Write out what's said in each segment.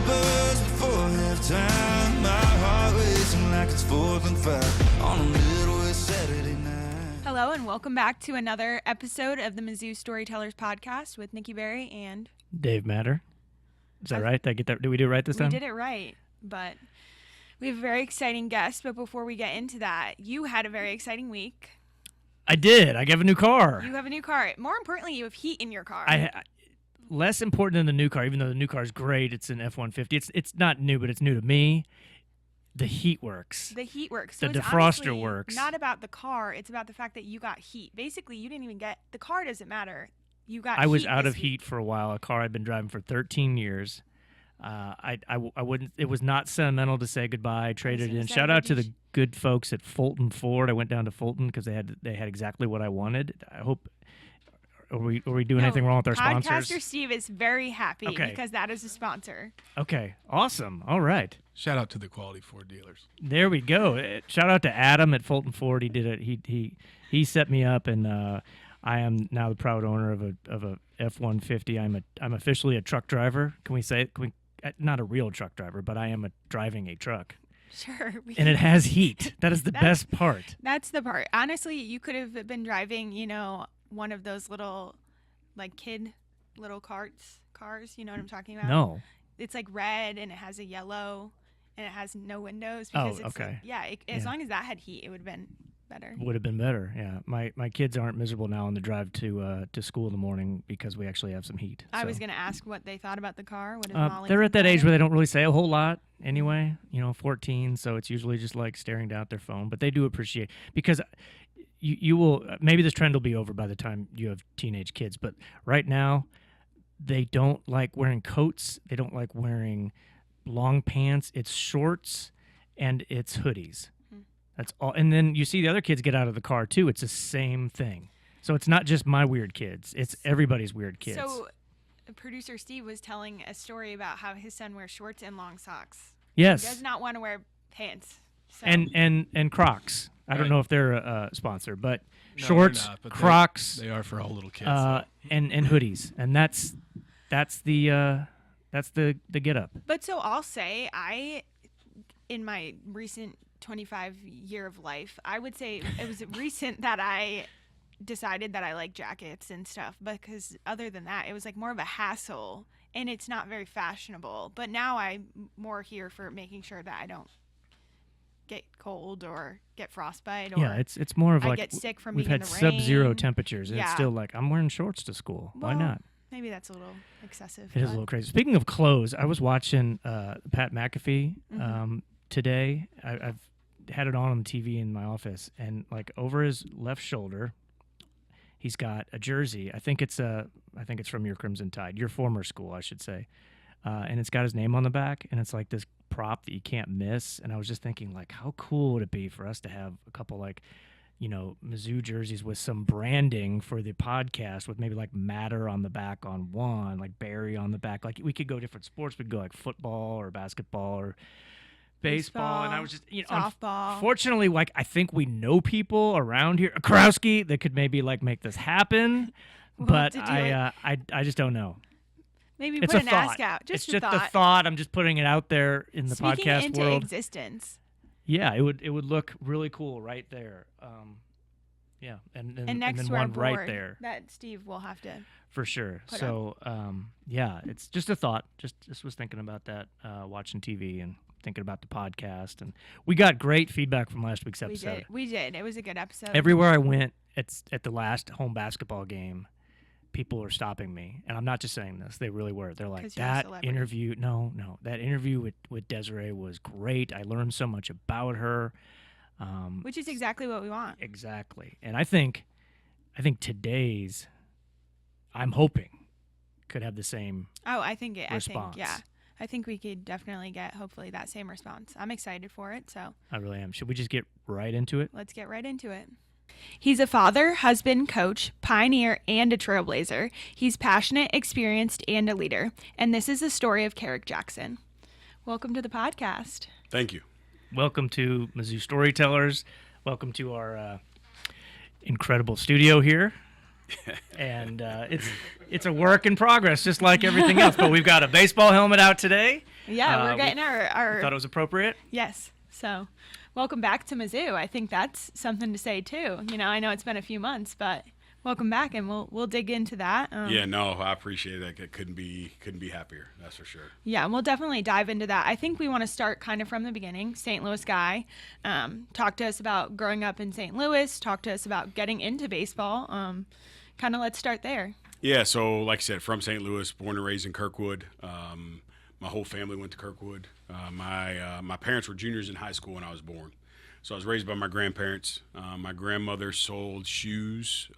buzz before halftime. My heart racing like it's 4th and 5 on a Midwest Saturday night. Hello and welcome back to another episode of the Mizzou Storytellers podcast with Nikki Berry and Dave Matter. Is that right? Did I get that? Did we do it right this time? We did it right, but we have a very exciting guest. But before we get into that, you had a very exciting week. I did. I have a new car. You have a new car. More importantly, you have heat in your car. Less important than the new car, even though the new car is great. It's an F-150. It's not new, but it's new to me. The heat works. The heat works. So the it's defroster works. Not about the car. It's about the fact that you got heat. Basically, you didn't even get the car. Doesn't matter. You got. I was out of heat for a while. A car I'd been driving for 13 years. I wouldn't. It was not sentimental to say goodbye. I traded in. Shout out to the good folks at Fulton Ford. I went down to Fulton because they had exactly what I wanted. I hope. Are we doing anything wrong with our sponsors? Podcaster Steve is very happy because that is a sponsor. Okay, awesome. All right. Shout out to the quality Ford dealers. There we go. Shout out to Adam at Fulton Ford. He did it. He set me up, and I am now the proud owner of a F-150. I'm officially a truck driver. Can we say? Not a real truck driver, but I am driving a truck. Sure. And it has heat. That is the best part. That's the part. Honestly, you could have been driving, one of those little, kid little cars. You know what I'm talking about? No. It's red and it has a yellow and it has no windows. Because okay. As long as that had heat, it would have been better. Would have been better, yeah. My kids aren't miserable now on the drive to school in the morning because we actually have some heat. I was going to ask what they thought about the car. They're at that age where they don't really say a whole lot anyway, 14, so it's usually just staring down at their phone. But they do appreciate, because you will, maybe this trend will be over by the time you have teenage kids, but right now they don't like wearing coats. They don't like wearing long pants. It's shorts and it's hoodies. That's all. And then you see the other kids get out of the car too. It's the same thing. So it's not just my weird kids. It's everybody's weird kids. So producer Steve was telling a story about how his son wears shorts and long socks. Yes. He does not want to wear pants. So. And Crocs. I don't know if they're a sponsor, but No, shorts, not, but Crocs. They are for all little kids. And hoodies. And that's the get up. But so I'll say in my recent 25 year of life, I would say it was recent that I decided that I like jackets and stuff, because other than that, it was more of a hassle and it's not very fashionable. But now I'm more here for making sure that I don't get cold or get frostbite, or it's more of I get sick from being in the rain. We've had sub-zero temperatures and it's still I'm wearing shorts to school. Well, why not? Maybe that's a little excessive. It is a little crazy. Speaking of clothes, I was watching Pat McAfee today. I've had it on the TV in my office, and over his left shoulder, he's got a jersey. I think it's from your Crimson Tide, your former school, I should say. And it's got his name on the back, and it's this prop that you can't miss. And I was just thinking, how cool would it be for us to have a couple Mizzou jerseys with some branding for the podcast, with maybe Matter on the back on one, Barry on the back. We could go different sports. We could go football or basketball or baseball, and I was just softball. Fortunately, I think we know people around here, Krowski, that could maybe make this happen, but I just don't know. Maybe it's put an ask out. It's just a thought. I'm just putting it out there in the Speaking podcast into world. Existence. Yeah, it would look really cool right there. And next then to our one board right there that Steve will have to. For sure. So it's just a thought. Just was thinking about that, watching TV and thinking about the podcast, and we got great feedback from last week's episode. We did. It was a good episode. Everywhere I went, at the last home basketball game, people were stopping me, and I'm not just saying this. They really were. They're like, that interview. No, that interview with Desiree was great. I learned so much about her. Which is exactly what we want. Exactly, and I think today's, I'm hoping, could have the same. Oh, I think it. Response. I think we could definitely get, hopefully, that same response. I'm excited for it. So I really am. Should we just get right into it? Let's get right into it. He's a father, husband, coach, pioneer, and a trailblazer. He's passionate, experienced, and a leader. And this is the story of Kerrick Jackson. Welcome to the podcast. Thank you. Welcome to Mizzou Storytellers. Welcome to our incredible studio here. And it's a work in progress, just like everything else. But we've got a baseball helmet out today. Yeah, we're getting our Thought it was appropriate. yes. So, welcome back to Mizzou. I think that's something to say too. I know it's been a few months, but welcome back, and we'll dig into that. Yeah, no, I appreciate that. I couldn't be happier. That's for sure. Yeah, and we'll definitely dive into that. I think we want to start kind of from the beginning. St. Louis guy, talk to us about growing up in St. Louis. Talk to us about getting into baseball. Kind of let's start there. Yeah, so like I said, from St. Louis, born and raised in Kirkwood. My whole family went to Kirkwood. My parents were juniors in high school when I was born. So I was raised by my grandparents. My grandmother sold shoes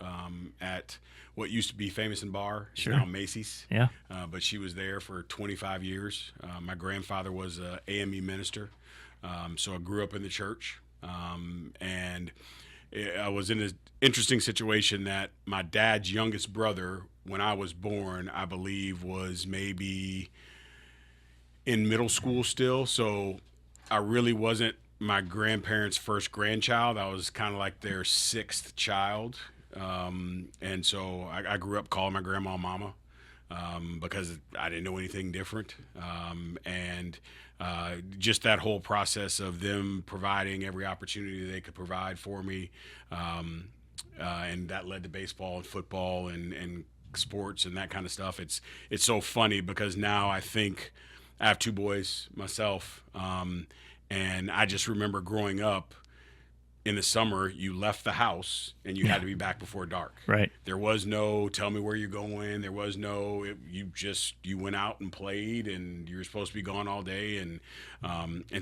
at what used to be Famous and Bar. It's now Macy's. Yeah. But she was there for 25 years. My grandfather was an AME minister. So I grew up in the church. And I was in an interesting situation that my dad's youngest brother, when I was born, I believe was maybe in middle school still. So I really wasn't my grandparents' first grandchild. I was kind of like their sixth child. And so I grew up calling my grandma Mama because I didn't know anything different. And just that whole process of them providing every opportunity they could provide for me. And that led to baseball and football and sports and that kind of stuff. It's so funny because now I think I have two boys myself. And I just remember growing up in the summer, you left the house and you had to be back before dark. Right. There was no tell me where you're going. There was no, you went out and played and you were supposed to be gone all day. And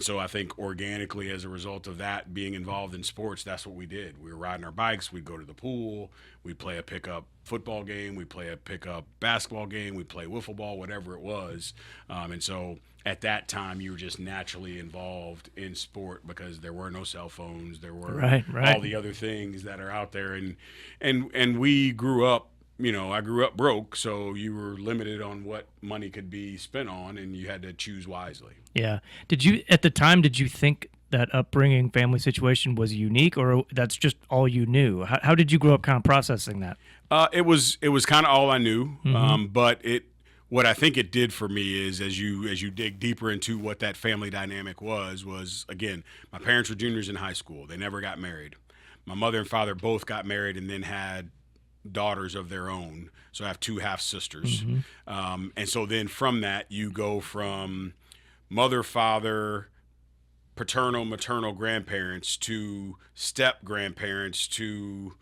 so I think organically as a result of that being involved in sports, that's what we did. We were riding our bikes. We'd go to the pool. We'd play a pickup football game. We'd play a pickup basketball game. We'd play wiffle ball, whatever it was. And so at that time, you were just naturally involved in sport because there were no cell phones. There were all the other things that are out there. And we grew up, I grew up broke, so you were limited on what money could be spent on, and you had to choose wisely. Yeah. At the time, did you think that upbringing family situation was unique, or that's just all you knew? How did you grow up kind of processing that? It was kind of all I knew, but what I think it did for me is as you dig deeper into what that family dynamic was again, my parents were juniors in high school. They never got married. My mother and father both got married and then had daughters of their own. So I have two half sisters. And so then from that, you go from mother, father, paternal, maternal grandparents to step grandparents to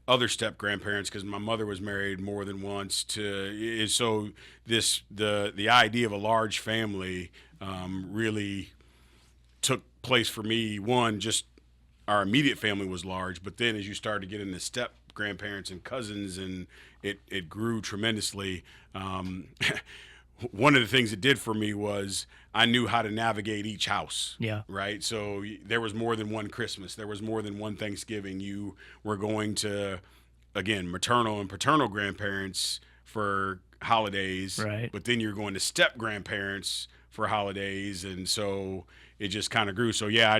other step grandparents, because my mother was married more than once. So the idea of a large family really took place for me. One, just our immediate family was large, but then as you started to get into step grandparents and cousins, and it grew tremendously. One of the things it did for me was I knew how to navigate each house. Yeah. Right. So there was more than one Christmas. There was more than one Thanksgiving. You were going to, again, maternal and paternal grandparents for holidays. Right. But then you're going to step grandparents for holidays. And so it just kind of grew. So, yeah,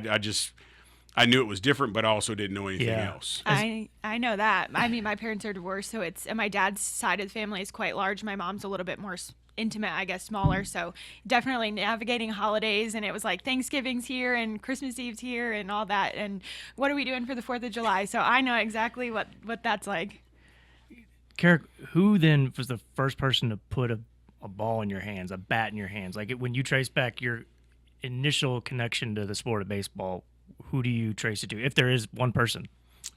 I knew it was different, but I also didn't know anything else. I know that. I mean, my parents are divorced, so and my dad's side of the family is quite large. My mom's a little bit more intimate, I guess, smaller. So definitely navigating holidays, and it was like Thanksgiving's here and Christmas Eve's here and all that. And what are we doing for the 4th of July? So I know exactly what that's like. Kerrick, who then was the first person to put a ball in your hands, a bat in your hands? Like when you trace back your initial connection to the sport of baseball, who do you trace it to, if there is one person?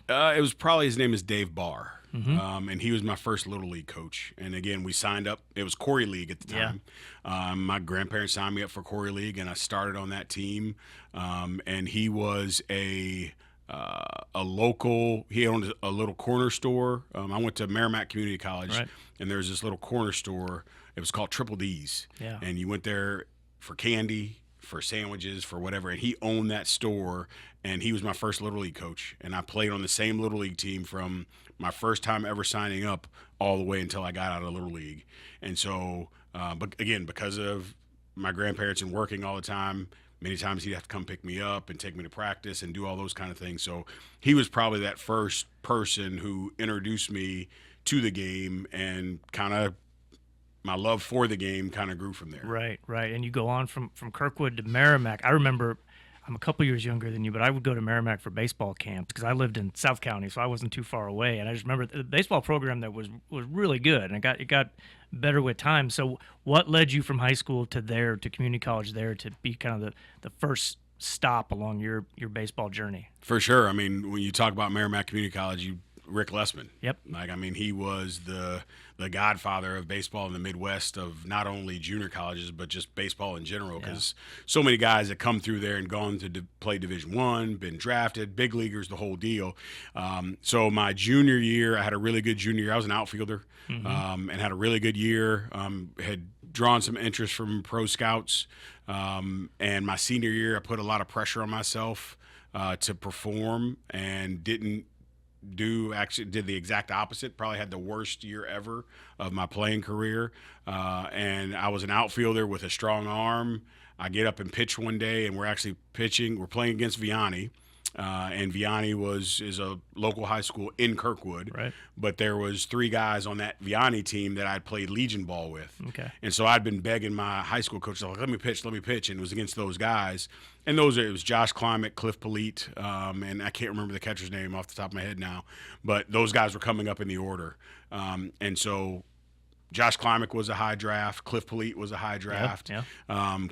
It was probably, his name is Dave Barr, and he was my first Little League coach. And again, we signed up. It was Corey League at the time. My grandparents signed me up for Corey League, and I started on that team. And he was a local. He owned a little corner store. I went to Merrimack Community College, and there was this little corner store. It was called Triple D's, and you went there for candy, for sandwiches, for whatever, and he owned that store, and he was my first Little League coach, and I played on the same Little League team from my first time ever signing up all the way until I got out of Little League. And so, but again, because of my grandparents and working all the time, many times he'd have to come pick me up and take me to practice and do all those kind of things. So he was probably that first person who introduced me to the game and kind of my love for the game kind of grew from there. Right. And you go on from Kirkwood to Merrimack. I remember, I'm a couple years younger than you, but I would go to Merrimack for baseball camps because I lived in South County, so I wasn't too far away. And I just remember the baseball program that was really good, and it got better with time. So what led you from high school to community college there to be kind of the first stop along your baseball journey? For sure. I mean, when you talk about Merrimack Community College, Rick Lessman. Yep. Like, I mean, he was the godfather of baseball in the Midwest, of not only junior colleges but just baseball in general, because so many guys that come through there and gone to play Division I, been drafted, big leaguers, the whole deal. So my junior year, I had a really good junior year. I was an outfielder, and had a really good year. Had drawn some interest from pro scouts, and my senior year, I put a lot of pressure on myself to perform, and did the exact opposite. Probably had the worst year ever of my playing career. And I was an outfielder with a strong arm. I get up and pitch one day, and we're actually pitching. We're playing against Vianney. And Vianney is a local high school in Kirkwood. Right. But there was 3 guys on that Vianney team that I'd played Legion ball with. Okay. And so I'd been begging my high school coach, like, let me pitch. And it was against those guys. And it was Josh Climate, Cliff Polite, and I can't remember the catcher's name off the top of my head now. But those guys were coming up in the order. And so Josh Climate was a high draft. Cliff Polite was a high draft. Yeah.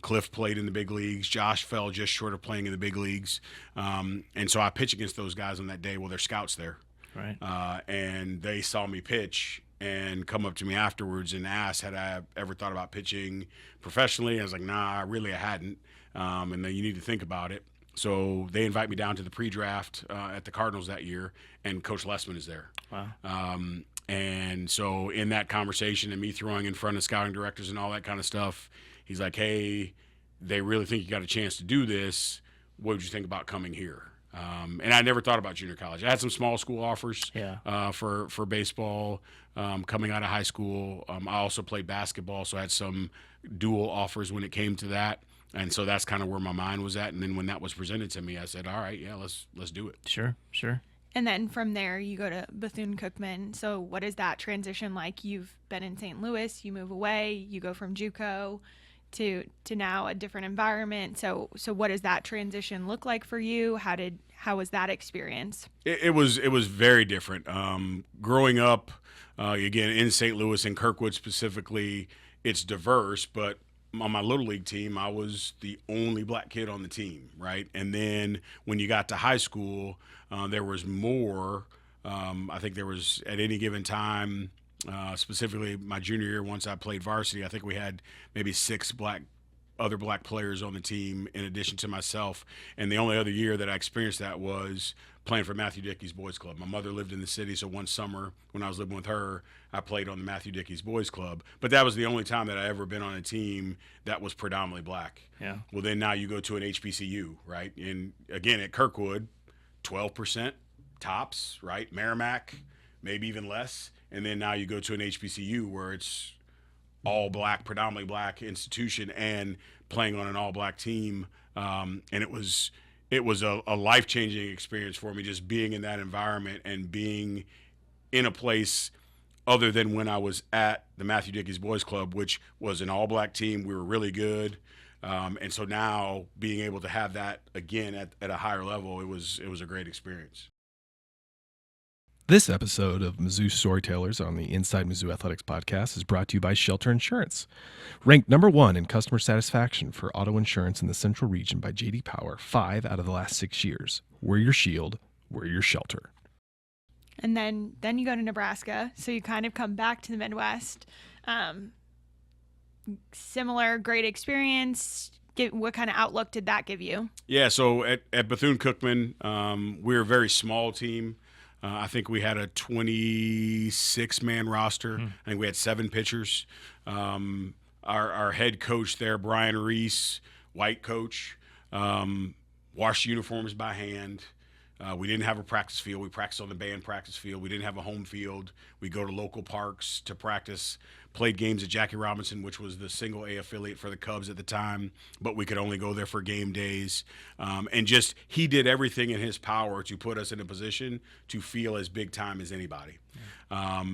Cliff played in the big leagues. Josh fell just short of playing in the big leagues. And so I pitched against those guys on that day. Well, they're scouts there. Right. And they saw me pitch and come up to me afterwards and asked, had I ever thought about pitching professionally? I was like, nah, I hadn't. And then you need to think about it. So they invite me down to the pre-draft at the Cardinals that year, and Coach Lessman is there. Wow. And so in that conversation and me throwing in front of scouting directors and all that kind of stuff, he's like, hey, they really think you got a chance to do this. What would you think about coming here? And I never thought about junior college. I had some small school offers for baseball coming out of high school. I also played basketball, so I had some dual offers when it came to that. And so that's kind of where my mind was at. And then when that was presented to me, I said, all right, yeah, let's do it. Sure. And then from there, you go to Bethune-Cookman. So what is that transition like? You've been in St. Louis, you move away, you go from JUCO to now a different environment. So what does that transition look like for you? How was that experience? It was very different. Growing up, again, in St. Louis, in Kirkwood specifically, it's diverse, but on my little league team, I was the only black kid on the team, right? And then when you got to high school, there was more. I think there was, at any given time, specifically my junior year, once I played varsity, I think we had maybe 6 other black players on the team in addition to myself. And the only other year that I experienced that was playing for Matthew Dickey's Boys Club. My mother lived in the city, so one summer when I was living with her, I played on the Matthew Dickey's Boys Club. But that was the only time that I ever been on a team that was predominantly black. Yeah. Well, then now you go to an HBCU, right? And again, at Kirkwood, 12% tops, right? Merrimack, maybe even less. And then now you go to an HBCU where it's all black, predominantly black institution, and playing on an all black team. And it was a life-changing experience for me, just being in that environment and being in a place other than when I was at the Matthew Dickey's Boys Club, which was an all-black team. We were really good. And so now being able to have that again at a higher level, it was a great experience. This episode of Mizzou Storytellers on the Inside Mizzou Athletics podcast is brought to you by Shelter Insurance. Ranked number 1 in customer satisfaction for auto insurance in the Central Region by J.D. Power 5 out of the last 6 years. We're your shield. We're your shelter. And then you go to Nebraska. So you kind of come back to the Midwest. Similar, great experience. What kind of outlook did that give you? Yeah, so at Bethune-Cookman, we're a very small team. I think we had a 26-man roster. I think we had 7 pitchers. Our head coach there, Brian Reese, white coach, washed uniforms by hand. We didn't have a practice field. We practiced on the band practice field. We didn't have a home field. We go to local parks to practice. Played games at Jackie Robinson, which was the single A affiliate for the Cubs at the time, but we could only go there for game days. And just he did everything in his power to put us in a position to feel as big time as anybody.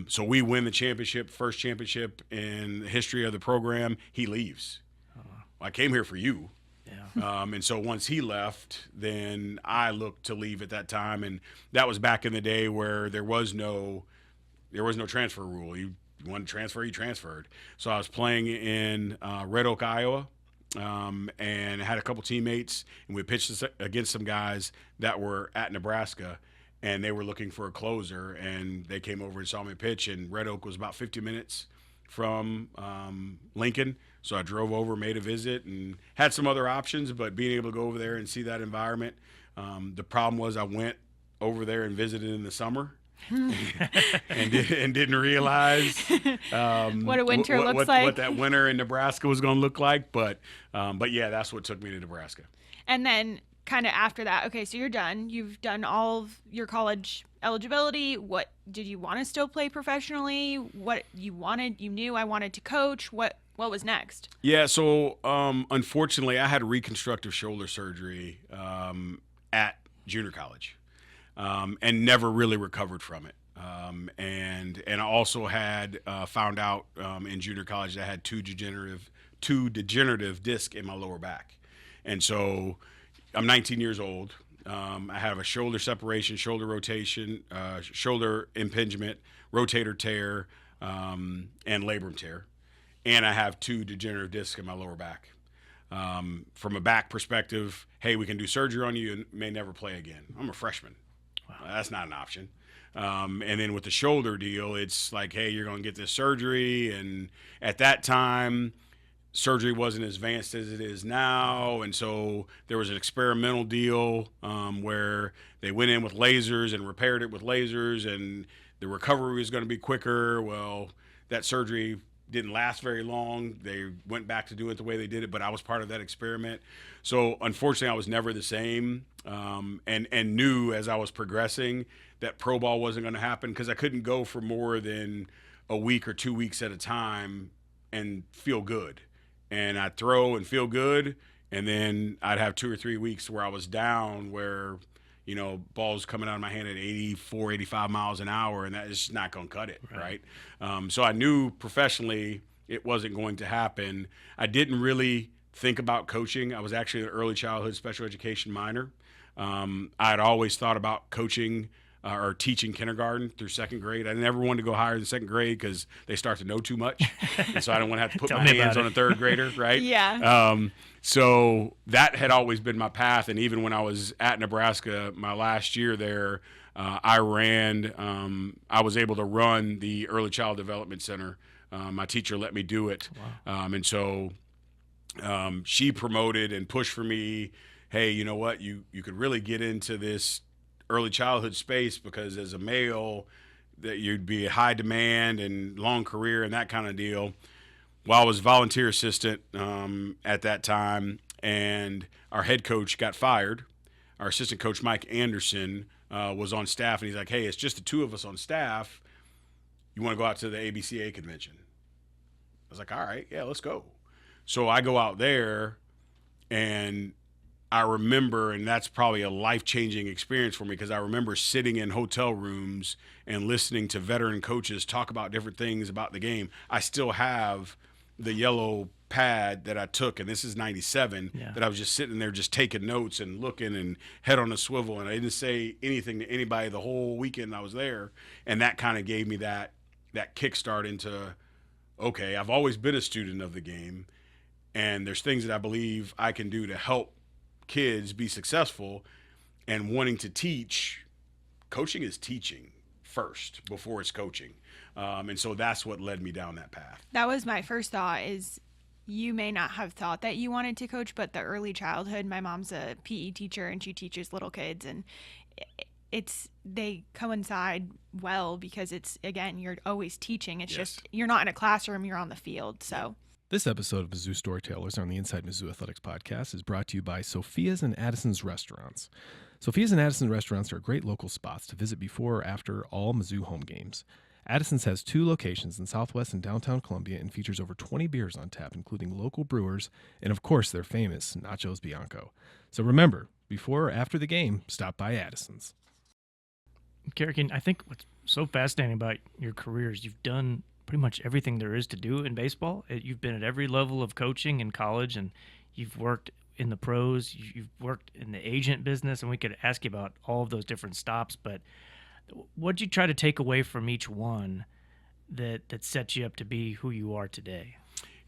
So we win the championship, first championship in the history of the program. He leaves. I came here for you. Yeah. And so once he left, then I looked to leave at that time, and that was back in the day where there was no transfer rule. You wanted to transfer, you transferred. So I was playing in Red Oak, Iowa, and had a couple teammates, and we pitched against some guys that were at Nebraska, and they were looking for a closer, and they came over and saw me pitch, and Red Oak was about 50 minutes from Lincoln. So I drove over, made a visit, and had some other options, but being able to go over there and see that environment. The problem was I went over there and visited in the summer and didn't realize what a winter looks like. What that winter in Nebraska was going to look like. But yeah, that's what took me to Nebraska. And then kind of after that, okay, so you're done. You've done all of your college eligibility. What did you want to still play professionally? What you knew I wanted to coach. What was next? Yeah, so unfortunately, I had reconstructive shoulder surgery at junior college and never really recovered from it. And I also had found out in junior college that I had two degenerative discs in my lower back. And so I'm 19 years old. I have a shoulder separation, shoulder rotation, shoulder impingement, rotator tear, and labrum tear. And I have two degenerative discs in my lower back. From a back perspective, hey, we can do surgery on you and may never play again. I'm a freshman. Wow. That's not an option. And then with the shoulder deal, it's like, hey, you're going to get this surgery. And at that time, surgery wasn't as advanced as it is now. And so there was an experimental deal where they went in with lasers and repaired it with lasers, and the recovery was going to be quicker. Well, that surgery didn't last very long. They went back to do it the way they did it, but I was part of that experiment. So unfortunately, I was never the same, and knew as I was progressing that pro ball wasn't going to happen because I couldn't go for more than a week or 2 weeks at a time and feel good. And I'd throw and feel good, and then I'd have 2 or 3 weeks where I was down, where, you know, balls coming out of my hand at 84, 85 miles an hour, and that is just not going to cut it, right? So I knew professionally it wasn't going to happen. I didn't really think about coaching. I was actually an early childhood special education minor. I had always thought about coaching or teaching kindergarten through second grade. I never wanted to go higher than second grade because they start to know too much. And so I don't want to have to put my hands on a third grader, right? Yeah. So that had always been my path. And even when I was at Nebraska, my last year there, I was able to run the Early Child Development Center. My teacher let me do it. Wow. And so she promoted and pushed for me, hey, you know what, you could really get into this early childhood space because as a male that you'd be a high demand and long career and that kind of deal. Well, I was volunteer assistant at that time, and our head coach got fired. Our assistant coach, Mike Anderson, was on staff, and he's like, hey, it's just the two of us on staff. You want to go out to the ABCA convention? I was like, all right, yeah, let's go. So I go out there, and I remember, and that's probably a life-changing experience for me, because I remember sitting in hotel rooms and listening to veteran coaches talk about different things about the game. I still have the yellow pad that I took, and this is 97, that I was just sitting there just taking notes and looking and head on a swivel, and I didn't say anything to anybody the whole weekend I was there. And that kind of gave me that kickstart into, okay, I've always been a student of the game, and there's things that I believe I can do to help kids be successful. And wanting to teach, coaching is teaching first before it's coaching. And so that's what led me down that path. That was my first thought, is you may not have thought that you wanted to coach, but the early childhood, my mom's a PE teacher and she teaches little kids, and they coincide well because it's, again, you're always teaching. It's just, you're not in a classroom, you're on the field. So this episode of Mizzou Storytellers on the Inside Mizzou Athletics podcast is brought to you by Sophia's and Addison's Restaurants. Sophia's and Addison's restaurants are great local spots to visit before or after all Mizzou home games. Addison's has 2 locations in Southwest and downtown Columbia and features over 20 beers on tap, including local brewers and, of course, their famous Nachos Bianco. So remember, before or after the game, stop by Addison's. Kerrick, I think what's so fascinating about your career is you've done pretty much everything there is to do in baseball. You've been at every level of coaching in college, and you've worked in the pros, you've worked in the agent business, and we could ask you about all of those different stops, but what'd you try to take away from each one that set you up to be who you are today?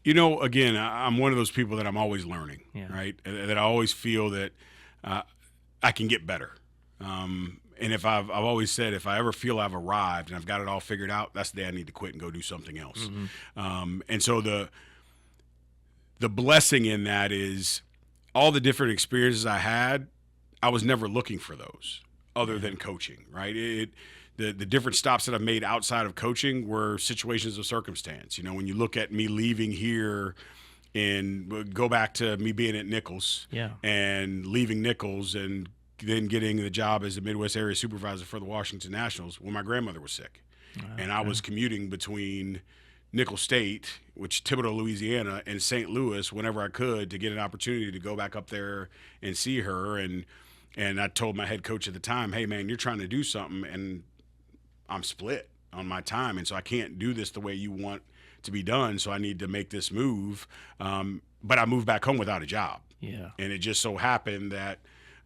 You know, again, I'm one of those people that I'm always learning, Yeah. right? That I always feel that I can get better. And if I've always said, if I ever feel I've arrived and I've got it all figured out, that's the day I need to quit and go do something else. Mm-hmm. And so the blessing in that is all the different experiences I had, I was never looking for those other than coaching, right? The different stops that I've made outside of coaching were situations of circumstance. You know, when you look at me leaving here and go back to me being at Nichols and leaving Nichols and then getting the job as the Midwest area supervisor for the Washington Nationals when my grandmother was sick. And I was commuting between Nichols State, which Thibodaux, Louisiana, and St. Louis whenever I could to get an opportunity to go back up there and see her. And I told my head coach at the time, hey, man, you're trying to do something, and I'm split on my time, and so I can't do this the way you want to be done, so I need to make this move. But I moved back home without a job. Yeah. And it just so happened that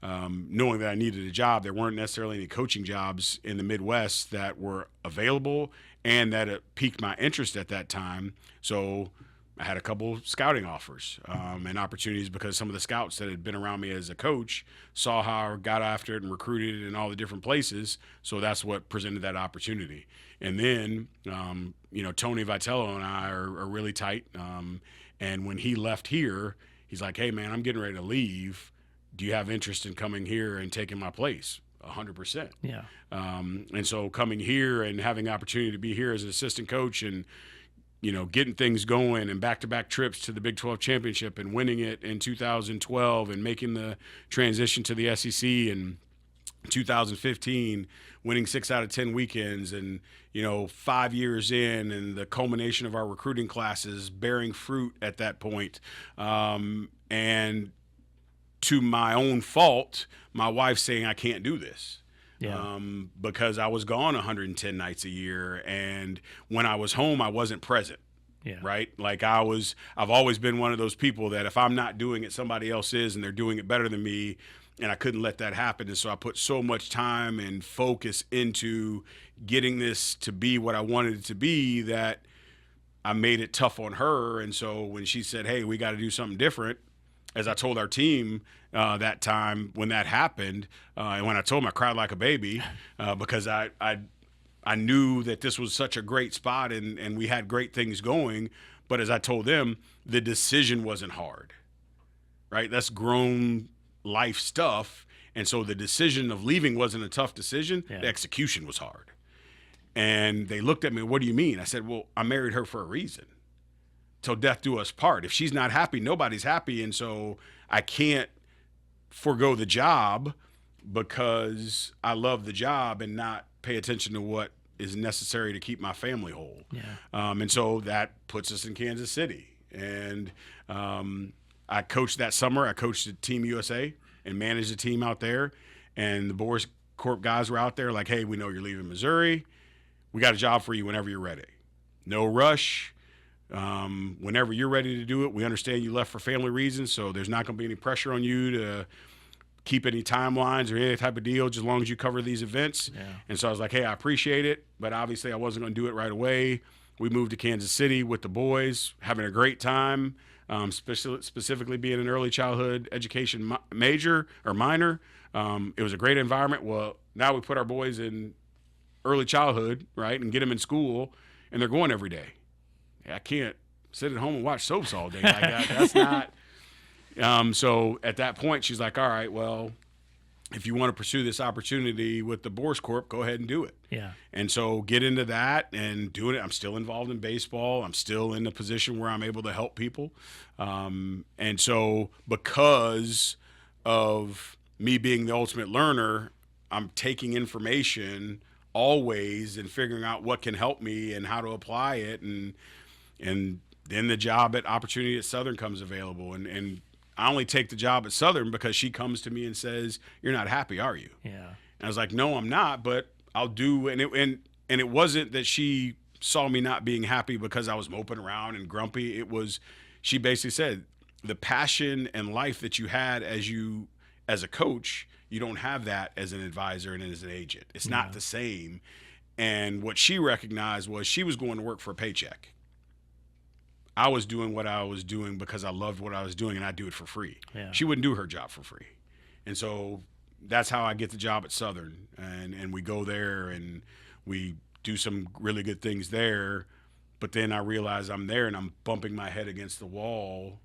knowing that I needed a job, there weren't necessarily any coaching jobs in the Midwest that were available and that it piqued my interest at that time. So I had a couple scouting offers and opportunities because some of the scouts that had been around me as a coach saw how I got after it and recruited it in all the different places. So that's what presented that opportunity. And then, Tony Vitello and I are really tight. And when he left here, he's like, hey, man, I'm getting ready to leave. Do you have interest in coming here and taking my place? 100%. Yeah. And so coming here and having the opportunity to be here as an assistant coach and, getting things going and back-to-back trips to the Big 12 championship and winning it in 2012 and making the transition to the SEC in 2015, winning 6 out of 10 weekends and, 5 years in and the culmination of our recruiting classes bearing fruit at that point. And to my own fault, my wife saying I can't do this. Yeah. Because I was gone 110 nights a year, and when I was home, I wasn't present. Yeah. Right? Like I've always been one of those people that if I'm not doing it, somebody else is, and they're doing it better than me, and I couldn't let that happen. And so I put so much time and focus into getting this to be what I wanted it to be that I made it tough on her. And so when she said, hey, we got to do something different, as I told our team that time when that happened, and when I told them, I cried like a baby because I knew that this was such a great spot and we had great things going. But as I told them, the decision wasn't hard, right? That's grown life stuff. And so the decision of leaving wasn't a tough decision. Yeah. The execution was hard. And they looked at me, what do you mean? I said, well, I married her for a reason. Till death do us part. If she's not happy, nobody's happy. And so I can't forego the job because I love the job and not pay attention to what is necessary to keep my family whole. Yeah. And so that puts us in Kansas City. And I coached that summer. I coached at Team USA and managed the team out there. And the Boris Corp guys were out there like, hey, we know you're leaving Missouri. We got a job for you whenever you're ready. No rush. Whenever you're ready to do it, we understand you left for family reasons, so there's not going to be any pressure on you to keep any timelines or any type of deal, just as long as you cover these events. Yeah. And so I was like, hey, I appreciate it, but obviously I wasn't going to do it right away. We moved to Kansas City with the boys, having a great time, specifically being an early childhood education major or minor. It was a great environment. Well, now we put our boys in early childhood, right, and get them in school, and they're going every day. I can't sit at home and watch soaps all day like that. That's not. So at that point, she's like, all right, well, if you want to pursue this opportunity with the Boris Corp, go ahead and do it. Yeah. And so get into that and doing it. I'm still involved in baseball. I'm still in a position where I'm able to help people. And so because of me being the ultimate learner, I'm taking information always and figuring out what can help me and how to apply it. And then the job at Opportunity at Southern comes available. And I only take the job at Southern because she comes to me and says, "You're not happy, are you?" Yeah. And I was like, "No, I'm not, but I'll do." And it wasn't that she saw me not being happy because I was moping around and grumpy. It was, she basically said, the passion and life that you had as a coach, you don't have that as an advisor and as an agent. It's not the same. And what she recognized was she was going to work for a paycheck. I was doing what I was doing because I loved what I was doing, and I do it for free. Yeah. She wouldn't do her job for free. And so that's how I get the job at Southern. And we go there and we do some really good things there. But then I realize I'm there and I'm bumping my head against the wall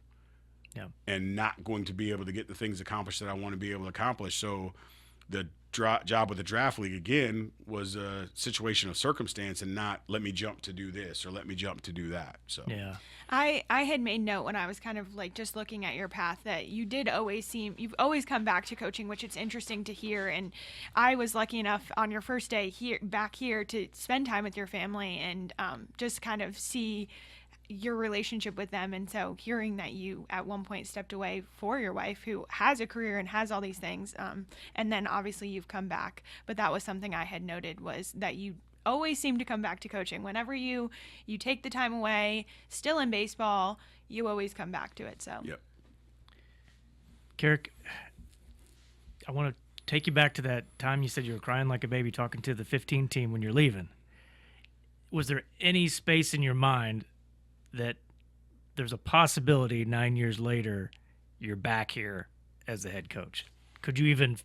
and not going to be able to get the things accomplished that I want to be able to accomplish. So the job with the draft league, again, was a situation of circumstance and not let me jump to do this or let me jump to do that. So Yeah. I had made note when I was kind of like just looking at your path that you've always come back to coaching, which it's interesting to hear. And I was lucky enough on your first day back here to spend time with your family and just kind of see your relationship with them. And so hearing that you at one point stepped away for your wife who has a career and has all these things, and then obviously you've come back, but that was something I had noted, was that you always seem to come back to coaching. Whenever you take the time away, still in baseball, you always come back to it. So Yep. Kerrick, I want to take you back to that time you said you were crying like a baby talking to the 15 team when you're leaving. Was there any space in your mind that there's a possibility 9 years later you're back here as the head coach? Could you even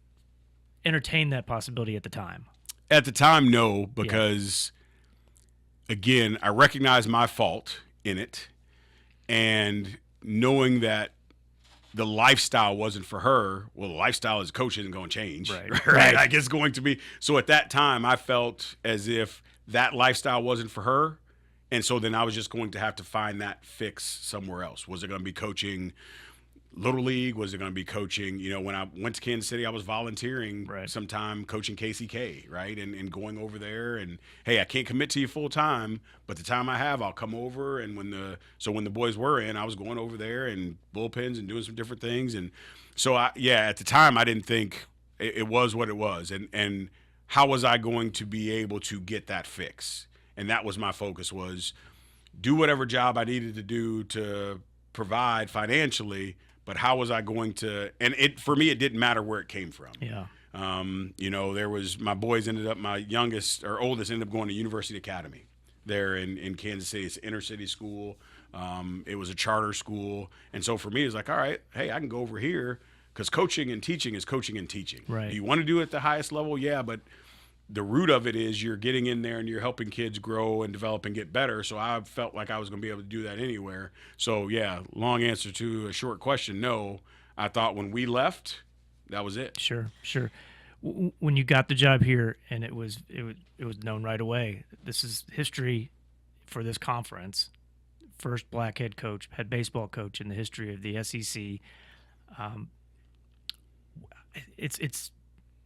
entertain that possibility at the time? At the time, no, because again, I recognize my fault in it, and knowing that the lifestyle wasn't for her. Well, the lifestyle as a coach isn't going to change, right? Like, it's going to be. So at that time, I felt as if that lifestyle wasn't for her, and so then I was just going to have to find that fix somewhere else. Was it going to be coaching Little League? Was it going to be coaching? You know, when I went to Kansas City, I was volunteering sometime coaching KCK, right? And going over there and, hey, I can't commit to you full time, but the time I have, I'll come over. And when the boys were in, I was going over there and bullpens and doing some different things. And so, at the time, I didn't think it was what it was. And how was I going to be able to get that fix? And that was my focus, was do whatever job I needed to do to provide financially. But how was I going to? And for me, it didn't matter where it came from. Yeah. You know, there was my boys my oldest ended up going to University Academy there in Kansas City. It's an inner city school. It was a charter school, and so for me, it's like, all right, hey, I can go over here because coaching and teaching is coaching and teaching. Right. Do you want to do it at the highest level? Yeah, but the root of it is you're getting in there and you're helping kids grow and develop and get better. So I felt like I was going to be able to do that anywhere. So yeah, long answer to a short question. No, I thought when we left, that was it. Sure. When you got the job here, and it was known right away, this is history for this conference. First black head baseball coach in the history of the SEC. It's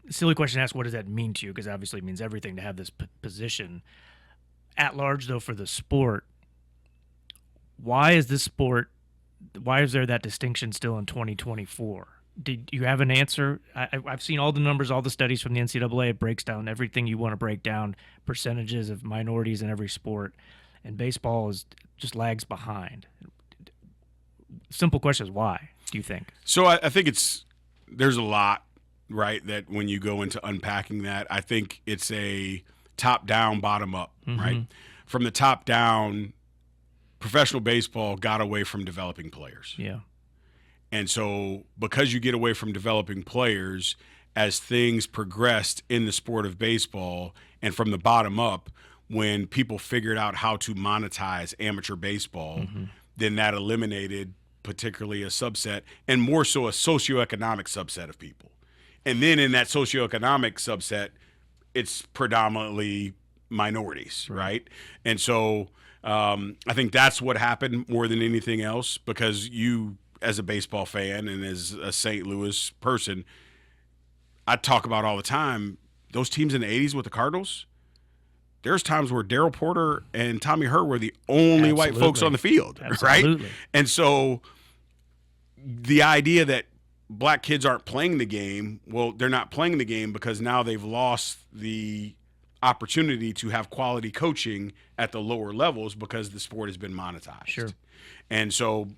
a silly question to ask, what does that mean to you? Because obviously it means everything to have this position. At large, though, for the sport, why is there that distinction still in 2024? Did you have an answer? I've seen all the numbers, all the studies from the NCAA. It breaks down everything you want to break down, percentages of minorities in every sport, and baseball just lags behind. Simple question is why, do you think? So I think there's a lot, right, that when you go into unpacking that, I think it's a top-down, bottom-up, right? From the top down, professional baseball got away from developing players. Yeah. And so because you get away from developing players, as things progressed in the sport of baseball and from the bottom up, when people figured out how to monetize amateur baseball, then that eliminated particularly a subset, and more so a socioeconomic subset of people. And then in that socioeconomic subset, it's predominantly minorities, right? And so I think that's what happened more than anything else, because you, as a baseball fan and as a St. Louis person, I talk about all the time, those teams in the 80s with the Cardinals, there's times where Daryl Porter and Tommy Hurt were the only white folks on the field, Absolutely. right? And so the idea that black kids aren't playing the game, well, they're not playing the game because now they've lost the opportunity to have quality coaching at the lower levels because the sport has been monetized. Sure. And so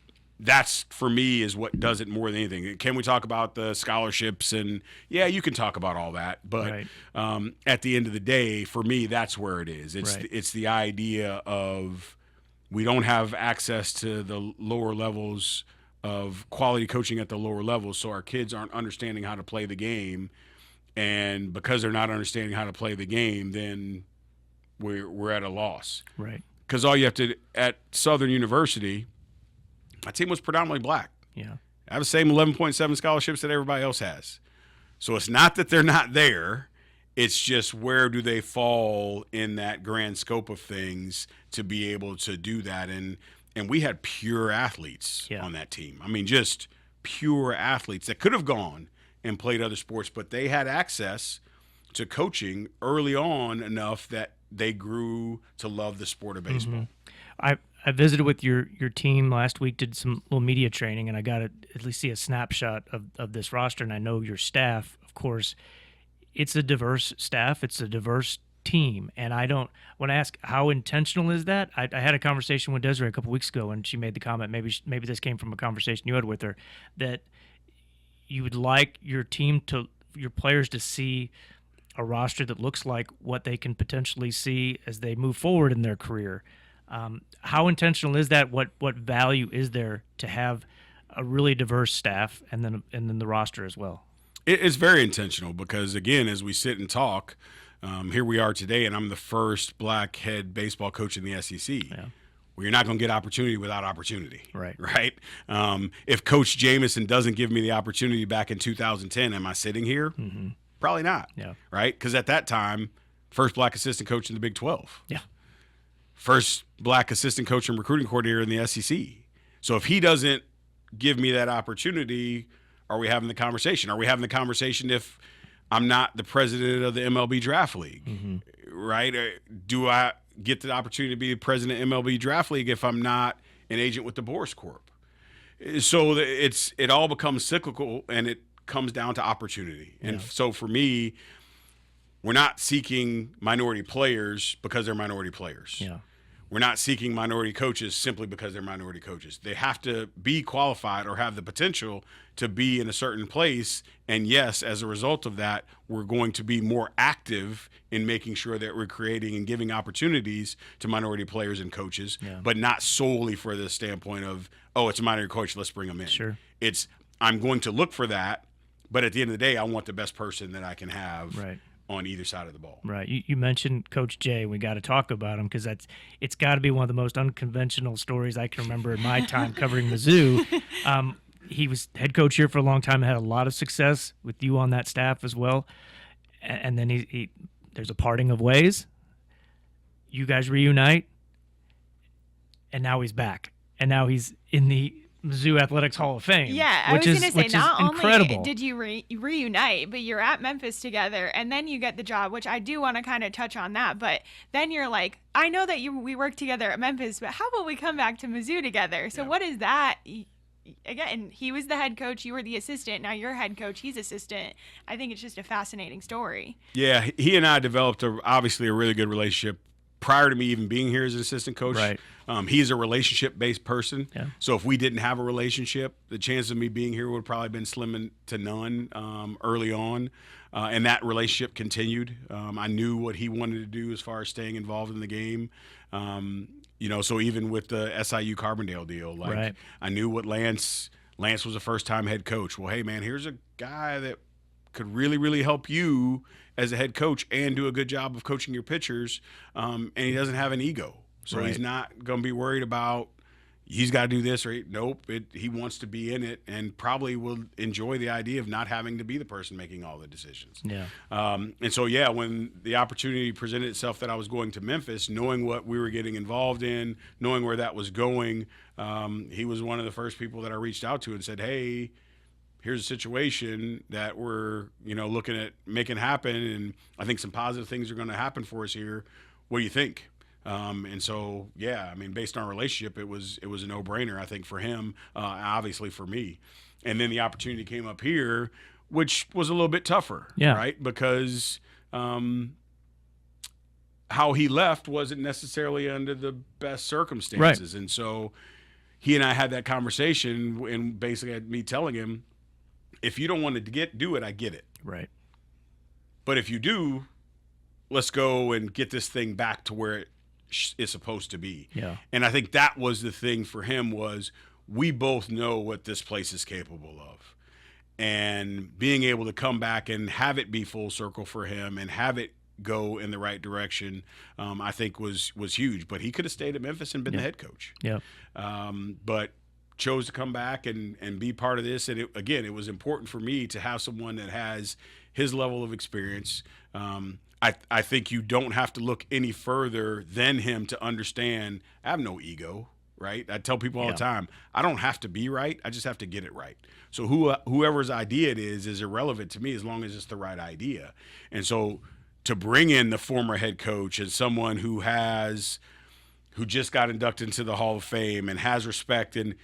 that's, for me, is what does it more than anything. Can we talk about the scholarships? And yeah, you can talk about all that, but at the end of the day, for me, that's where it is. It's the idea of we don't have access to the lower levels of quality coaching at the lower levels, so our kids aren't understanding how to play the game. And because they're not understanding how to play the game, then we're at a loss. Right. Because all you have to, at Southern University, my team was predominantly black. Yeah. I have the same 11.7 scholarships that everybody else has. So it's not that they're not there. It's just where do they fall in that grand scope of things to be able to do that. And we had pure athletes on that team. I mean, just pure athletes that could have gone and played other sports, but they had access to coaching early on enough that they grew to love the sport of baseball. I visited with your team last week, did some little media training, and I got to at least see a snapshot of this roster, and I know your staff, of course, it's a diverse staff, it's a diverse team, and when I ask how intentional is that, I had a conversation with Desiree a couple weeks ago, and she made the comment, maybe this came from a conversation you had with her, that you would like your players to see a roster that looks like what they can potentially see as they move forward in their career. How intentional is that? What value is there to have a really diverse staff and then the roster as well? It's very intentional because, again, as we sit and talk, here we are today, and I'm the first black head baseball coach in the SEC. Yeah. Well, you're not going to get opportunity without opportunity. Right. If Coach Jamieson doesn't give me the opportunity back in 2010, am I sitting here? Mm-hmm. Probably not. Yeah. Right? Because at that time, first black assistant coach in the Big 12. Yeah. First black assistant coach and recruiting coordinator in the SEC. So if he doesn't give me that opportunity, are we having the conversation? Are we having the conversation if I'm not the president of the MLB Draft League? Mm-hmm. Right? Or do I get the opportunity to be the president of MLB Draft League if I'm not an agent with the Boris Corp? So it all becomes cyclical, and it comes down to opportunity. Yeah. And so for me, we're not seeking minority players because they're minority players. Yeah. We're not seeking minority coaches simply because they're minority coaches. They have to be qualified or have the potential to be in a certain place. And yes, as a result of that, we're going to be more active in making sure that we're creating and giving opportunities to minority players and coaches, but not solely for the standpoint of, oh, it's a minority coach, let's bring them in. Sure. It's, I'm going to look for that, but at the end of the day, I want the best person that I can have. Right. On either side of the ball. Right. You mentioned Coach Jay. We got to talk about him because it's got to be one of the most unconventional stories I can remember in my time covering Mizzou. He was head coach here for a long time, had a lot of success with you on that staff as well. And then he there's a parting of ways. You guys reunite, and now he's back. And now he's in the Mizzou Athletics Hall of Fame. Yeah, I was going to say, not incredible. Only did you reunite, but you're at Memphis together, and then you get the job, which I do want to kind of touch on that. But then you're like, I know that we worked together at Memphis, but how about we come back to Mizzou together? So what is that? Again, he was the head coach, you were the assistant. Now you're head coach, he's assistant. I think it's just a fascinating story. Yeah, he and I developed obviously a really good relationship prior to me even being here as an assistant coach. Right. He's a relationship-based person. Yeah. So if we didn't have a relationship, the chance of me being here would have probably been slim to none early on. And that relationship continued. I knew what he wanted to do as far as staying involved in the game. So even with the SIU Carbondale deal, right. I knew what Lance was a first-time head coach. Well, hey, man, here's a guy that could really, really help you as a head coach and do a good job of coaching your pitchers, and he doesn't have an ego. So right. He's not going to be worried about he's got to do this or nope. He wants to be in it and probably will enjoy the idea of not having to be the person making all the decisions. Yeah. And so, when the opportunity presented itself that I was going to Memphis, knowing what we were getting involved in, knowing where that was going, he was one of the first people that I reached out to and said, hey, here's a situation that we're, looking at making happen, and I think some positive things are going to happen for us here. What do you think? And so, yeah, I mean, based on our relationship, it was a no-brainer, I think, for him, obviously for me. And then the opportunity came up here, which was a little bit tougher, right? Because how he left wasn't necessarily under the best circumstances. Right. And so he and I had that conversation, and basically had me telling him, if you don't want to do it, I get it. Right. But if you do, let's go and get this thing back to where it is supposed to be. Yeah. And I think that was the thing for him, was we both know what this place is capable of. And being able to come back and have it be full circle for him and have it go in the right direction, I think was huge. But he could have stayed at Memphis and been the head coach. Yeah. But chose to come back and be part of this. And it was important for me to have someone that has his level of experience. I think you don't have to look any further than him to understand I have no ego, right? I tell people all the time, I don't have to be right. I just have to get it right. So whoever's idea it is irrelevant to me as long as it's the right idea. And so to bring in the former head coach and someone who just got inducted into the Hall of Fame and has respect, and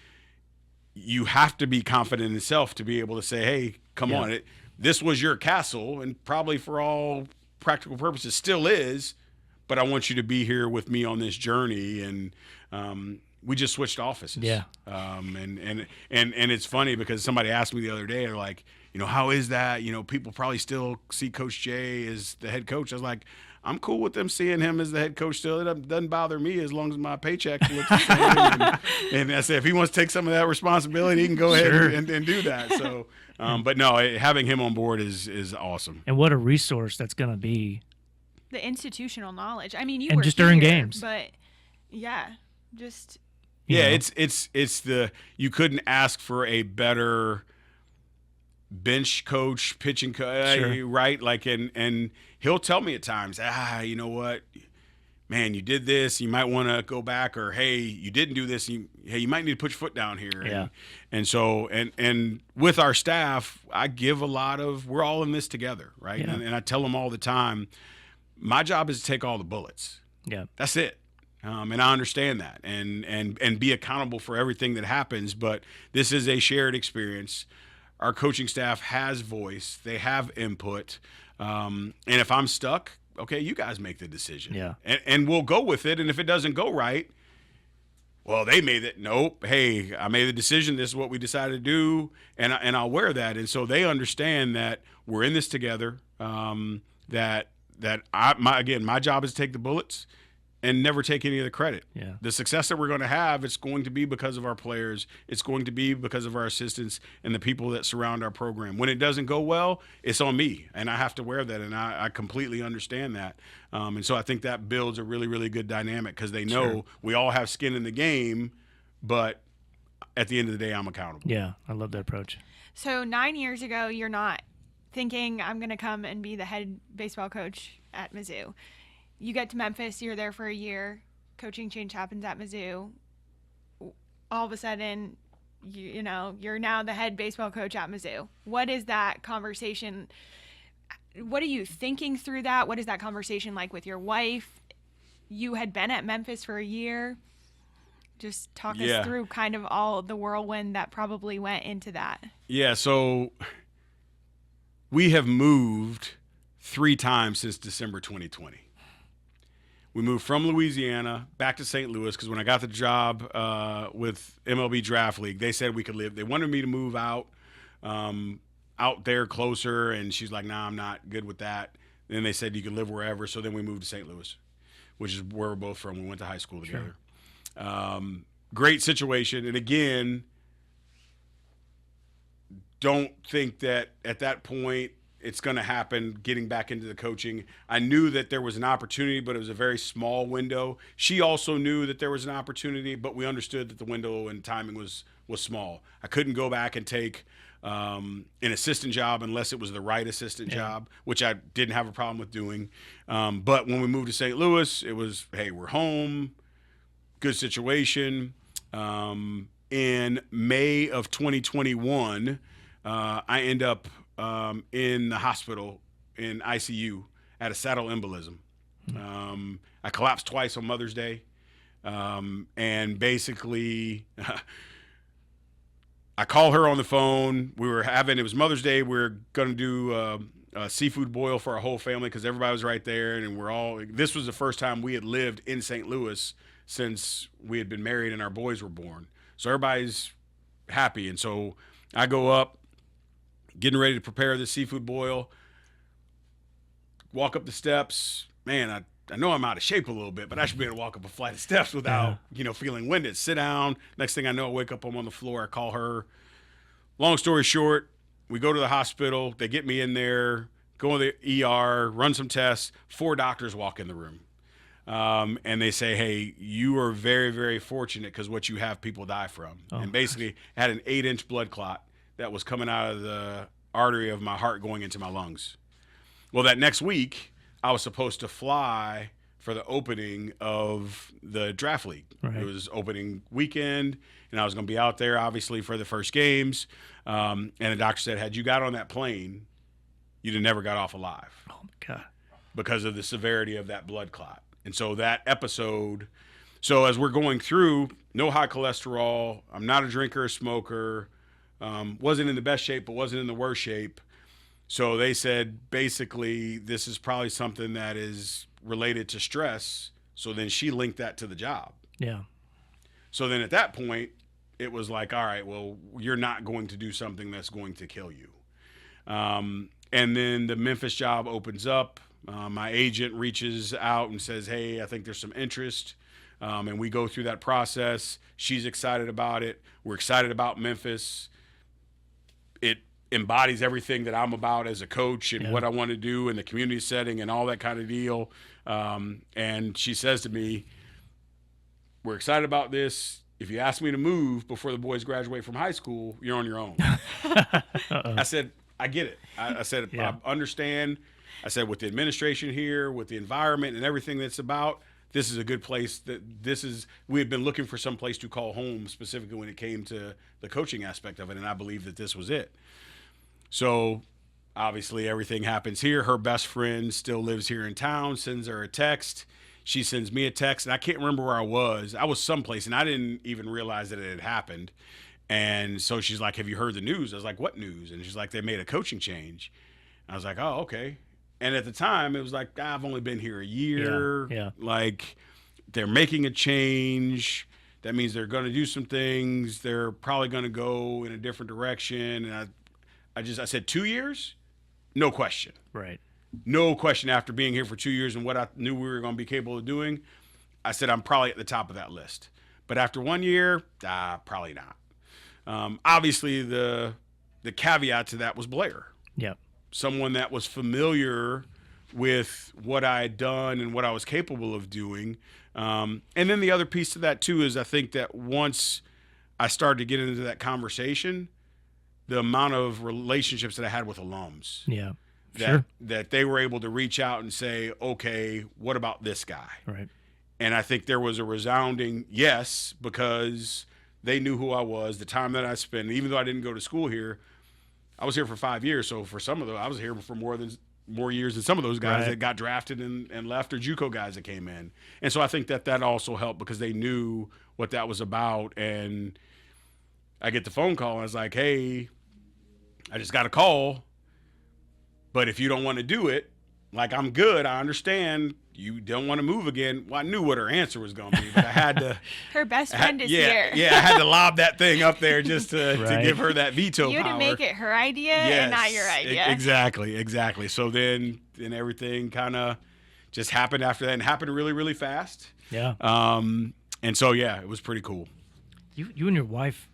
you have to be confident in yourself to be able to say, hey, come on, this was your castle, and probably for all practical purposes still is, but I want you to be here with me on this journey. And we just switched offices. Yeah. And it's funny because somebody asked me the other day, they're like, how is that? People probably still see Coach Jay as the head coach. I was like, I'm cool with them seeing him as the head coach still. It doesn't bother me as long as my paycheck looks the same. And I said, if he wants to take some of that responsibility, he can go ahead and do that. So, but no, having him on board is awesome. And what a resource that's going to be. The institutional knowledge. I mean, you and were just here, during games. But just. Yeah, it's you couldn't ask for a better bench coach, pitching coach, right? Like, and he'll tell me at times, you know what, man, you did this, you might want to go back, or hey, you didn't do this, you might need to put your foot down here. Yeah. And so, and with our staff, I give we're all in this together, right? Yeah. And I tell them all the time, my job is to take all the bullets. Yeah. That's it. And I understand that, and be accountable for everything that happens. But this is a shared experience. Our coaching staff has voice; they have input. And if I'm stuck, okay, you guys make the decision. Yeah. And we'll go with it. And if it doesn't go right, well, they made it. Nope. Hey, I made the decision. This is what we decided to do, and I'll wear that. And so they understand that we're in this together. My job is to take the bullets and never take any of the credit. Yeah. The success that we're going to have, it's going to be because of our players. It's going to be because of our assistants and the people that surround our program. When it doesn't go well, it's on me, and I have to wear that, and I completely understand that. And so I think that builds a really, really good dynamic, because they know we all have skin in the game, but at the end of the day, I'm accountable. Yeah, I love that approach. So 9 years ago, you're not thinking I'm going to come and be the head baseball coach at Mizzou. You get to Memphis, you're there for a year, coaching change happens at Mizzou. All of a sudden, you're now the head baseball coach at Mizzou. What is that conversation? What are you thinking through that? What is that conversation like with your wife? You had been at Memphis for a year. Just talk us through kind of all the whirlwind that probably went into that. Yeah, so we have moved 3 times since December 2020. We moved from Louisiana back to St. Louis because when I got the job with MLB Draft League, they said we could live. They wanted me to move out there closer, and she's like, nah, I'm not good with that. Then they said you could live wherever, so then we moved to St. Louis, which is where we're both from. We went to high school together. Great situation. And again, don't think that at that point it's going to happen, getting back into the coaching. I knew that there was an opportunity, but it was a very small window. She also knew that there was an opportunity, but we understood that the window and timing was small. I couldn't go back and take an assistant job unless it was the right assistant job, which I didn't have a problem with doing. But when we moved to St. Louis, it was, hey, we're home, good situation. In May of 2021, I end up in the hospital in ICU at a saddle embolism. I collapsed twice on Mother's Day. And basically, I call her on the phone. It was Mother's Day. We were going to do a seafood boil for our whole family because everybody was right there. And this was the first time we had lived in St. Louis since we had been married and our boys were born. So everybody's happy. And so I go up, getting ready to prepare the seafood boil, walk up the steps. Man, I know I'm out of shape a little bit, but I should be able to walk up a flight of steps without, feeling winded. Sit down. Next thing I know, I wake up, I'm on the floor. I call her. Long story short, we go to the hospital. They get me in there, go to the ER, run some tests. 4 doctors walk in the room. And they say, hey, you are very, very fortunate because what you have, people die from. And basically had an 8-inch blood clot that was coming out of the artery of my heart going into my lungs. Well, that next week, I was supposed to fly for the opening of the draft league. Right. It was opening weekend, and I was going to be out there, obviously, for the first games. And the doctor said, had you got on that plane, you'd have never got off alive. Oh, my God. Because of the severity of that blood clot. And so that episode, as we're going through, no high cholesterol, I'm not a drinker or smoker, wasn't in the best shape, but wasn't in the worst shape. So they said, basically, this is probably something that is related to stress. So then she linked that to the job. Yeah. So then at that point, it was like, all right, well, you're not going to do something that's going to kill you. And then the Memphis job opens up. My agent reaches out and says, hey, I think there's some interest. And we go through that process. She's excited about it. We're excited about Memphis. It embodies everything that I'm about as a coach and what I want to do in the community setting and all that kind of deal. And she says to me, we're excited about this. If you ask me to move before the boys graduate from high school, you're on your own. I said, I get it. I said, I understand. I said, with the administration here, with the environment and everything that's about, this is a good place. We had been looking for some place to call home, specifically when it came to the coaching aspect of it. And I believe that this was it. So obviously everything happens here. Her best friend still lives here in town, sends her a text. She sends me a text, and I can't remember where I was. I was someplace, and I didn't even realize that it had happened. And so she's like, have you heard the news? I was like, what news? And she's like, they made a coaching change. I was like, oh, okay. And at the time, it was like, I've only been here a year. Yeah. Like, they're making a change. That means they're going to do some things. They're probably going to go in a different direction. And I said, 2 years? No question. Right. No question after being here for 2 years and what I knew we were going to be capable of doing. I said, I'm probably at the top of that list. But after 1 year, probably not. Obviously, the caveat to that was Blair. Yep. Someone that was familiar with what I had done and what I was capable of doing. And then the other piece to that, too, is I think that once I started to get into that conversation, the amount of relationships that I had with alums. Yeah. Sure. That they were able to reach out and say, okay, what about this guy? Right. And I think there was a resounding yes, because they knew who I was, the time that I spent. Even though I didn't go to school here, I was here for 5 years. So for some of those, I was here for more years than some of those guys that got drafted and left, or JUCO guys that came in. And so I think that also helped because they knew what that was about. And I get the phone call and I was like, hey, I just got a call. But if you don't want to do it, like, I'm good. I understand you don't want to move again. Well, I knew what her answer was going to be, but I had to. Her best friend is here. Yeah, I had to lob that thing up there just to give her that veto you power. You to make it her idea and not your idea. Exactly. So then everything kind of just happened after that, and happened really, really fast. Yeah. And so, it was pretty cool. You and your wife,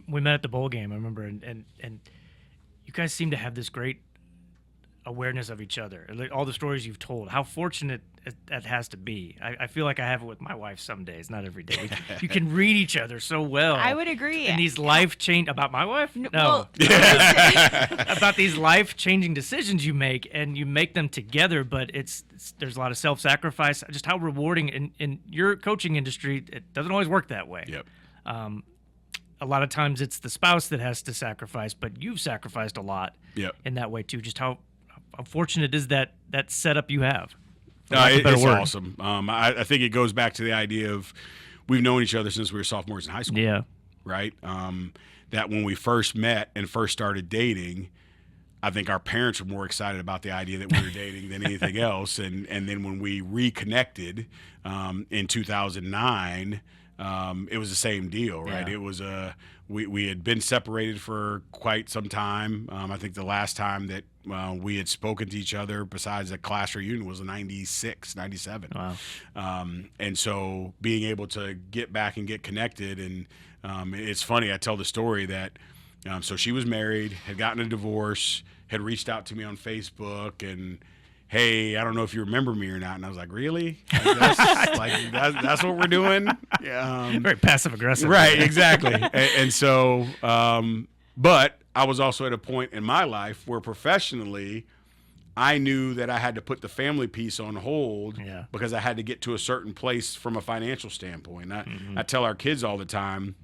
we met at the bowl game, I remember, and you guys seem to have this great awareness of each other. Like, all the stories you've told, how fortunate that has to be. I feel like I have it with my wife some days, not every day. You can read each other so well. I would agree. And these life-changing, about my wife? No. Well, about these life-changing decisions you make, and you make them together, but there's a lot of self-sacrifice. Just how rewarding in your coaching industry, it doesn't always work that way. Yep. a lot of times it's the spouse that has to sacrifice, but you've sacrificed a lot Yep. in that way too. Just how fortunate is that setup you have? It's awesome. I think it goes back to the idea of we've known each other since we were sophomores in high school. Yeah. Right? That when we first met and first started dating, I think our parents were more excited about the idea that we were dating than anything else. And then when we reconnected in 2009, it was the same deal, right? Yeah. It was we had been separated for quite some time. I think the last time that we had spoken to each other besides a class reunion was in 96, 97. Wow. And so being able to get back and get connected, and it's funny, I tell the story that so she was married, had gotten a divorce, had reached out to me on Facebook and, hey, I don't know if you remember me or not. And I was like, really? That's what we're doing? Very passive aggressive. Right, exactly. and so, but I was also at a point in my life where professionally I knew that I had to put the family piece on hold because I had to get to a certain place from a financial standpoint. I tell our kids all the time,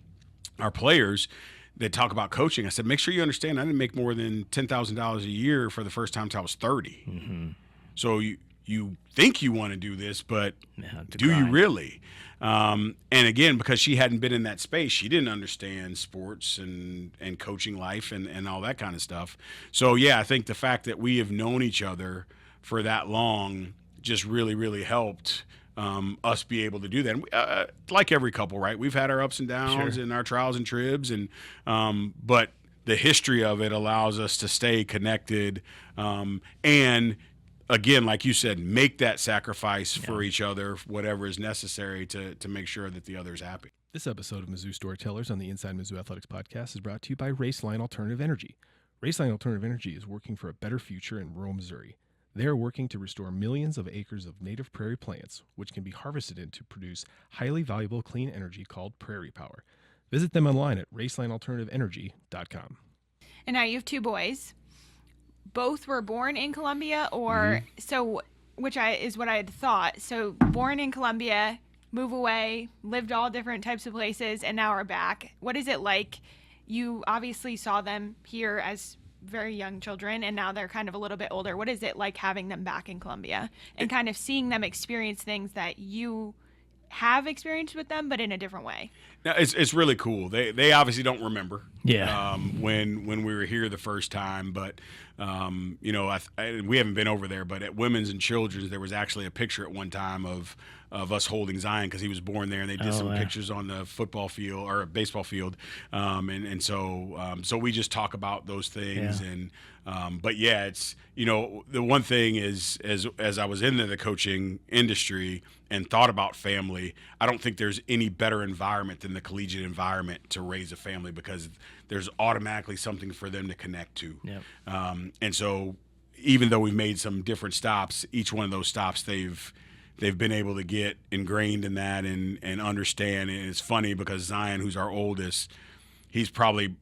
our players, they talk about coaching. I said, make sure you understand I didn't make more than $10,000 a year for the first time until I was 30. Mm-hmm. So you think you want to do this, but do you really? And again, because she hadn't been in that space, she didn't understand sports and coaching life and all that kind of stuff. So, yeah, I think the fact that we have known each other for that long just really, really helped us be able to do that. And, like every couple, right? We've had our ups and downs and our trials and tribs, and but the history of it allows us to stay connected and again, like you said, make that sacrifice for each other, whatever is necessary to make sure that the other is happy. This episode of Mizzou Storytellers on the Inside Mizzou Athletics podcast is brought to you by Raceline Alternative Energy. Raceline Alternative Energy is working for a better future in rural Missouri. They are working to restore millions of acres of native prairie plants, which can be harvested to produce highly valuable clean energy called prairie power. Visit them online at racelinealternativeenergy.com. And now you have two boys. Both were born in Columbia, or which is what I had thought. So born in Columbia, move away, lived all different types of places, and now are back. What is it like? You obviously saw them here as very young children, and now they're kind of a little bit older. What is it like having them back in Columbia and kind of seeing them experience things that you have experienced with them, but in a different way? Now, it's really cool. They obviously don't remember when we were here the first time, but we haven't been over there, but at Women's and Children's there was actually a picture at one time of us holding Zion because he was born there, and they did some pictures on the football field or baseball field, so we just talk about those things and but yeah, it's the one thing is as I was in the coaching industry and thought about family, I don't think there's any better environment than the collegiate environment to raise a family because there's automatically something for them to connect to. And so even though we've made some different stops, each one of those stops they've been able to get ingrained in that and understand. And it's funny because Zion, who's our oldest, he's probably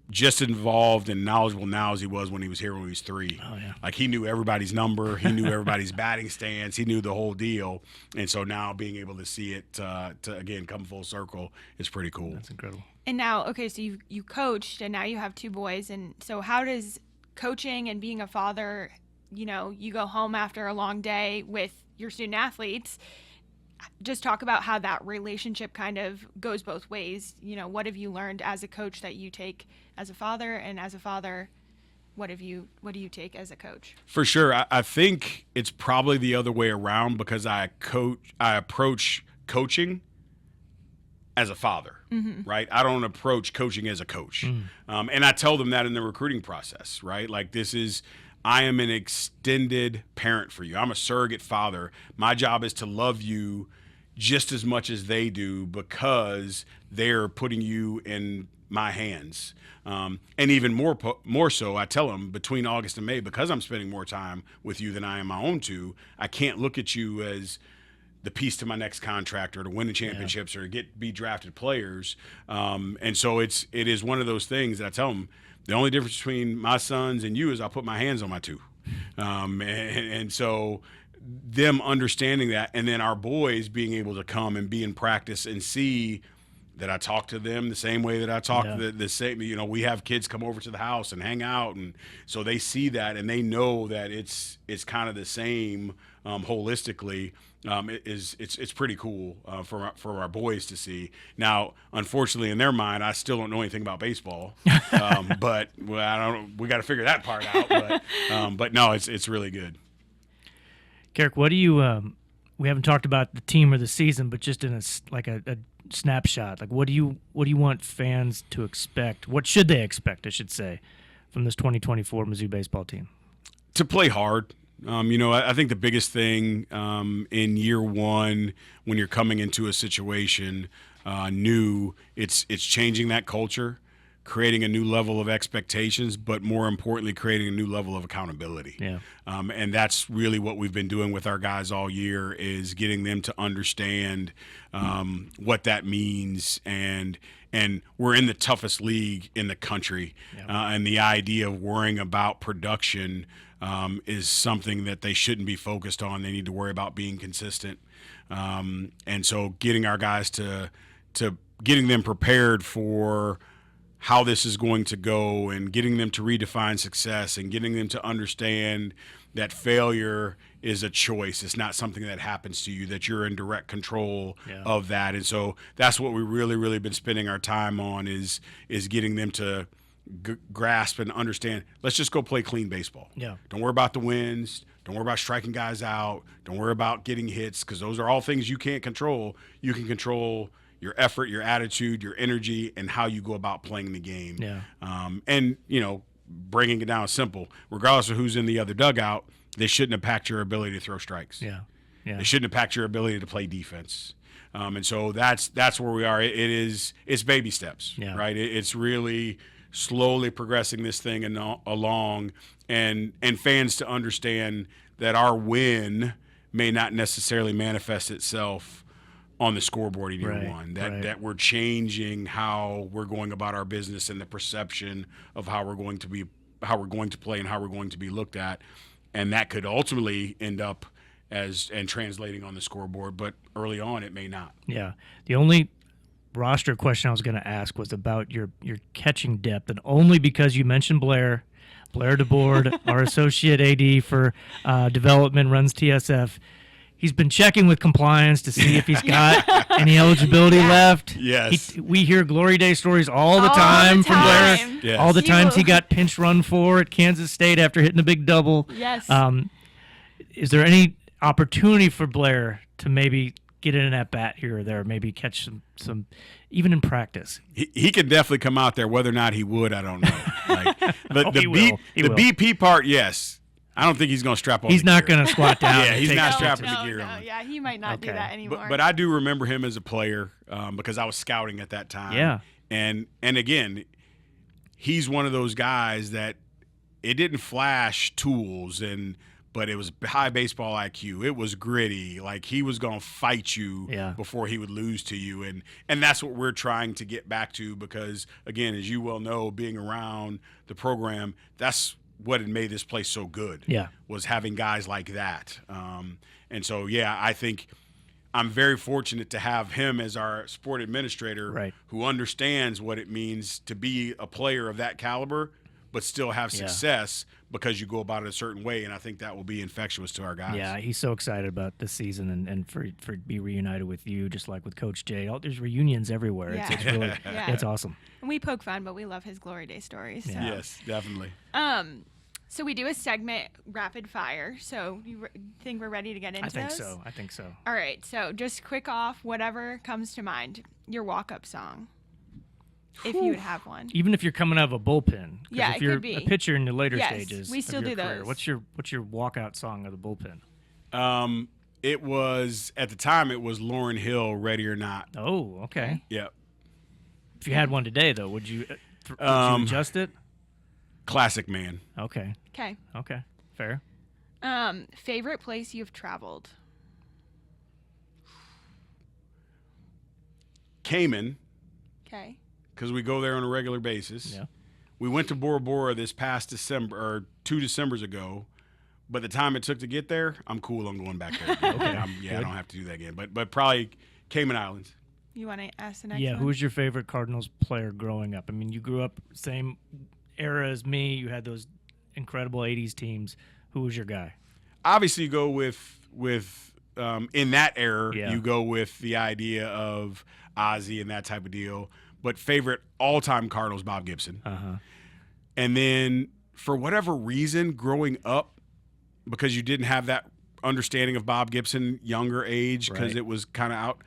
just involved and knowledgeable now as he was when he was here when he was 3. Oh, yeah. Like he knew everybody's number, he knew everybody's batting stance, he knew the whole deal. And so now being able to see it to again come full circle is pretty cool. That's incredible. And now, okay, so you coached, and now you have 2 boys, and so how does coaching and being a father, you go home after a long day with your student athletes, just talk about how that relationship kind of goes both ways. What have you learned as a coach that you take as a father, and as a father, what do you take as a coach? For sure. I think it's probably the other way around because I approach coaching as a father, right? I don't approach coaching as a coach. And I tell them that in the recruiting process, right? Like I am an extended parent for you. I'm a surrogate father. My job is to love you just as much as they do because they're putting you in my hands. And even more so, I tell them between August and May, because I'm spending more time with you than I am my own two, I can't look at you as the piece to my next contract or to win the championships or to be drafted players. And so it is one of those things that I tell them, the only difference between my sons and you is I'll put my hands on my 2. And so them understanding that, and then our boys being able to come and be in practice and see that I talk to them the same way that I talk Yeah. the same. We have kids come over to the house and hang out, and so they see that and they know that it's kind of the same holistically. It's pretty cool for our boys to see. Now, unfortunately, in their mind, I still don't know anything about baseball, but we got to figure that part out. But no, it's really good. Kerrick, what do you? We haven't talked about the team or the season, but just in a snapshot, like what do you want fans to expect? What should they expect, I should say, from this 2024 Mizzou baseball team? To play hard. I think the biggest thing in year one, when you're coming into a situation new, it's changing that culture, creating a new level of expectations, but more importantly, creating a new level of accountability. Yeah. And that's really what we've been doing with our guys all year, is getting them to understand what that means. And we're in the toughest league in the country. Yeah. And the idea of worrying about production is something that they shouldn't be focused on. They need to worry about being consistent. And so getting our guys to getting them prepared for how this is going to go, and getting them to redefine success, and getting them to understand that failure is a choice. It's not something that happens to you, that you're in direct control of that. And so that's what we really, really been spending our time on, is getting them to grasp and understand, let's just go play clean baseball. Yeah. Don't worry about the wins. Don't worry about striking guys out. Don't worry about getting hits, because those are all things you can't control. You can control your effort, your attitude, your energy, and how you go about playing the game. Yeah. And, bringing it down simple, regardless of who's in the other dugout, they shouldn't impact your ability to throw strikes. Yeah. Yeah. They shouldn't impact your ability to play defense. And so that's where we are. It's baby steps, right? It's really slowly progressing this thing along, and fans to understand that our win may not necessarily manifest itself on the scoreboard in year one. That we're changing how we're going about our business, and the perception of how we're going to play, and how we're going to be looked at, and that could ultimately end up and translating on the scoreboard. But early on, it may not. Yeah. The only roster question I was going to ask was about your catching depth, and only because you mentioned Blair DeBoard, our associate AD for development, runs TSF. He's been checking with compliance to see if he's got any eligibility left. Yes. We hear Glory Day stories all the time from Blair. Yes. All the times he got pinch run for at Kansas State after hitting a big double. Yes. Is there any opportunity for Blair to maybe get in an at-bat here or there, maybe catch some even in practice? He could definitely come out there. Whether or not he would, I don't know. But He will. BP part, yes. I don't think he's going to strap on. He's the not gear. going to squat down. Yeah, and he's take not it. strapping the gear on. Yeah, he might not do that anymore. But I do remember him as a player because I was scouting at that time. Yeah. And again, he's one of those guys that it didn't flash tools, but it was high baseball IQ. It was gritty. Like, he was going to fight you before he would lose to you. And that's what we're trying to get back to, because, again, as you well know, being around the program, that's what had made this place so good. Was having guys like that. And so, I think I'm very fortunate to have him as our sport administrator, who understands what it means to be a player of that caliber, but still have success because you go about it a certain way. And I think that will be infectious to our guys. Yeah, he's so excited about this season and for to be reunited with you, just like with Coach Jay. There's reunions everywhere. Yeah. It's really it's awesome. And we poke fun, but we love his Glory Day stories. So. Yes, definitely. So we do a segment, rapid fire. So you think we're ready to get into those? I think so. All right. So just quick off, whatever comes to mind. Your walk-up song, if you would have one. Even if you're coming out of a bullpen. Yeah, if you're it could be. a pitcher in the later Yes, stages. we still of your do career, those. What's your walkout song of the bullpen? It was, at the time, it was Lauryn Hill, Ready or Not. Oh, okay. Yeah. If you had one today, though, would you adjust it? Classic Man. Okay. Okay. Fair. Favorite place you've traveled? Cayman, Okay. because we go there on a regular basis. Yeah. We went to Bora Bora this past December, or 2 Decembers ago. But the time it took to get there, I'm cool on going back there. I don't have to do that again. But probably Cayman Islands. You want to ask the next Yeah, one? who was your favorite Cardinals player growing up? I mean, you grew up same era as me. You had those incredible 80s teams. Who was your guy? Obviously, you go with in that era, Yeah. you go with the idea of Ozzie and that type of deal. But favorite all-time Cardinals, Bob Gibson. Uh-huh. And then for whatever reason, growing up, because you didn't have that understanding of Bob Gibson, younger age, because Right. it was kind of out,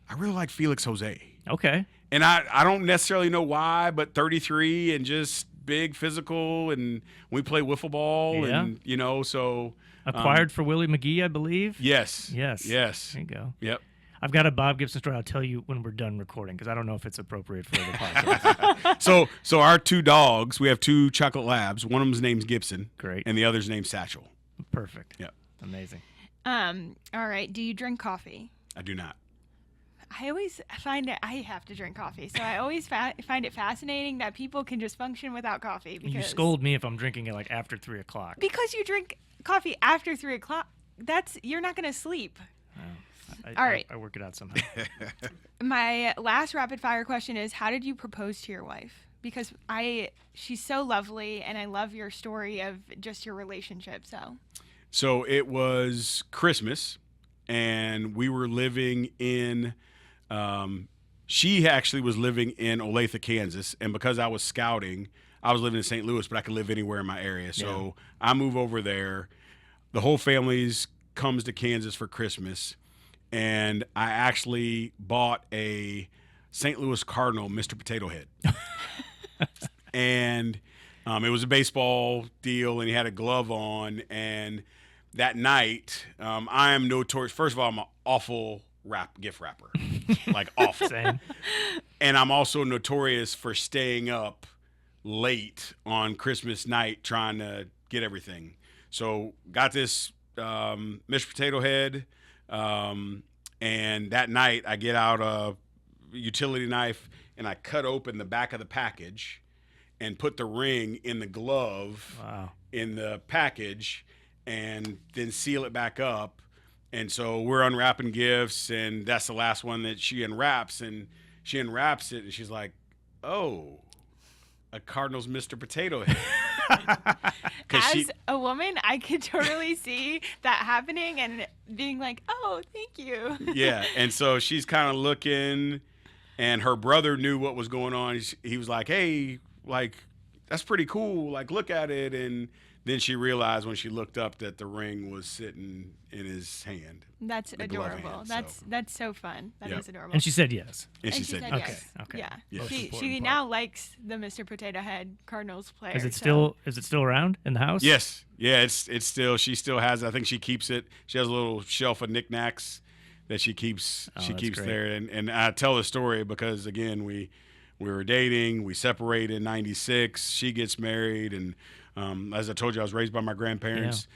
I really like Felix Jose. Okay. And I don't necessarily know why, but 33 and just big physical, and we play wiffle ball, Yeah. and, you know, so. Acquired for Willie McGee, I believe. Yes. Yes. Yes. There you go. Yep. I've got a Bob Gibson story. I'll tell you when we're done recording because I don't know if it's appropriate for the podcast. So our two dogs, we have two chocolate labs. One of them's name's Gibson. Great. And the other's name's Satchel. Perfect. Yep. Amazing. All right. Do you drink coffee? I do not. I always find that I have to drink coffee, so I always find it fascinating that people can just function without coffee. Because You scold me if I'm drinking it like after 3 o'clock. because you drink coffee after 3 o'clock. You're not gonna sleep. All right. I work it out somehow. My last rapid fire question is: how did you propose to your wife? Because she's so lovely, and I love your story of just your relationship. So it was Christmas, and we were living in. She actually was living in Olathe, Kansas, and because I was scouting, I was living in St. Louis, but I could live anywhere in my area. So I move over there. The whole family's comes to Kansas for Christmas, and I actually bought a St. Louis Cardinal Mr. Potato Head. And it was a baseball deal, and he had a glove on. And that night, I am notorious. First of all, I'm an awful gift wrapper, like awful. Same. And I'm also notorious for staying up late on Christmas night trying to get everything. So got this Mr. Potato Head, and that night I get out a utility knife and I cut open the back of the package and put the ring in the glove in the package and then seal it back up. And so we're unwrapping gifts, and that's the last one that she unwraps, and she unwraps it, and she's like, oh, a Cardinals Mr. Potato Head. As a woman, I could totally see that happening and being like, oh, thank you. Yeah, and so she's kind of looking, and her brother knew what was going on. He was like, hey, like, that's pretty cool. Like, look at it. And then she realized when she looked up that the ring was sitting in his hand. That's the glove adorable. hand, That's so fun. That is Yep. adorable. And she said yes. And she said yes. yes. Okay. Yeah. Yes. She important now likes the Mr. Potato Head Cardinals player. Is it so- still around in the house? Yes. Yeah, it's still, she still has, I think she keeps it. She has a little shelf of knickknacks that she keeps that's great. there. And I tell the story because, again, we were dating, we separated in 96, she gets married, and as I told you, I was raised by my grandparents.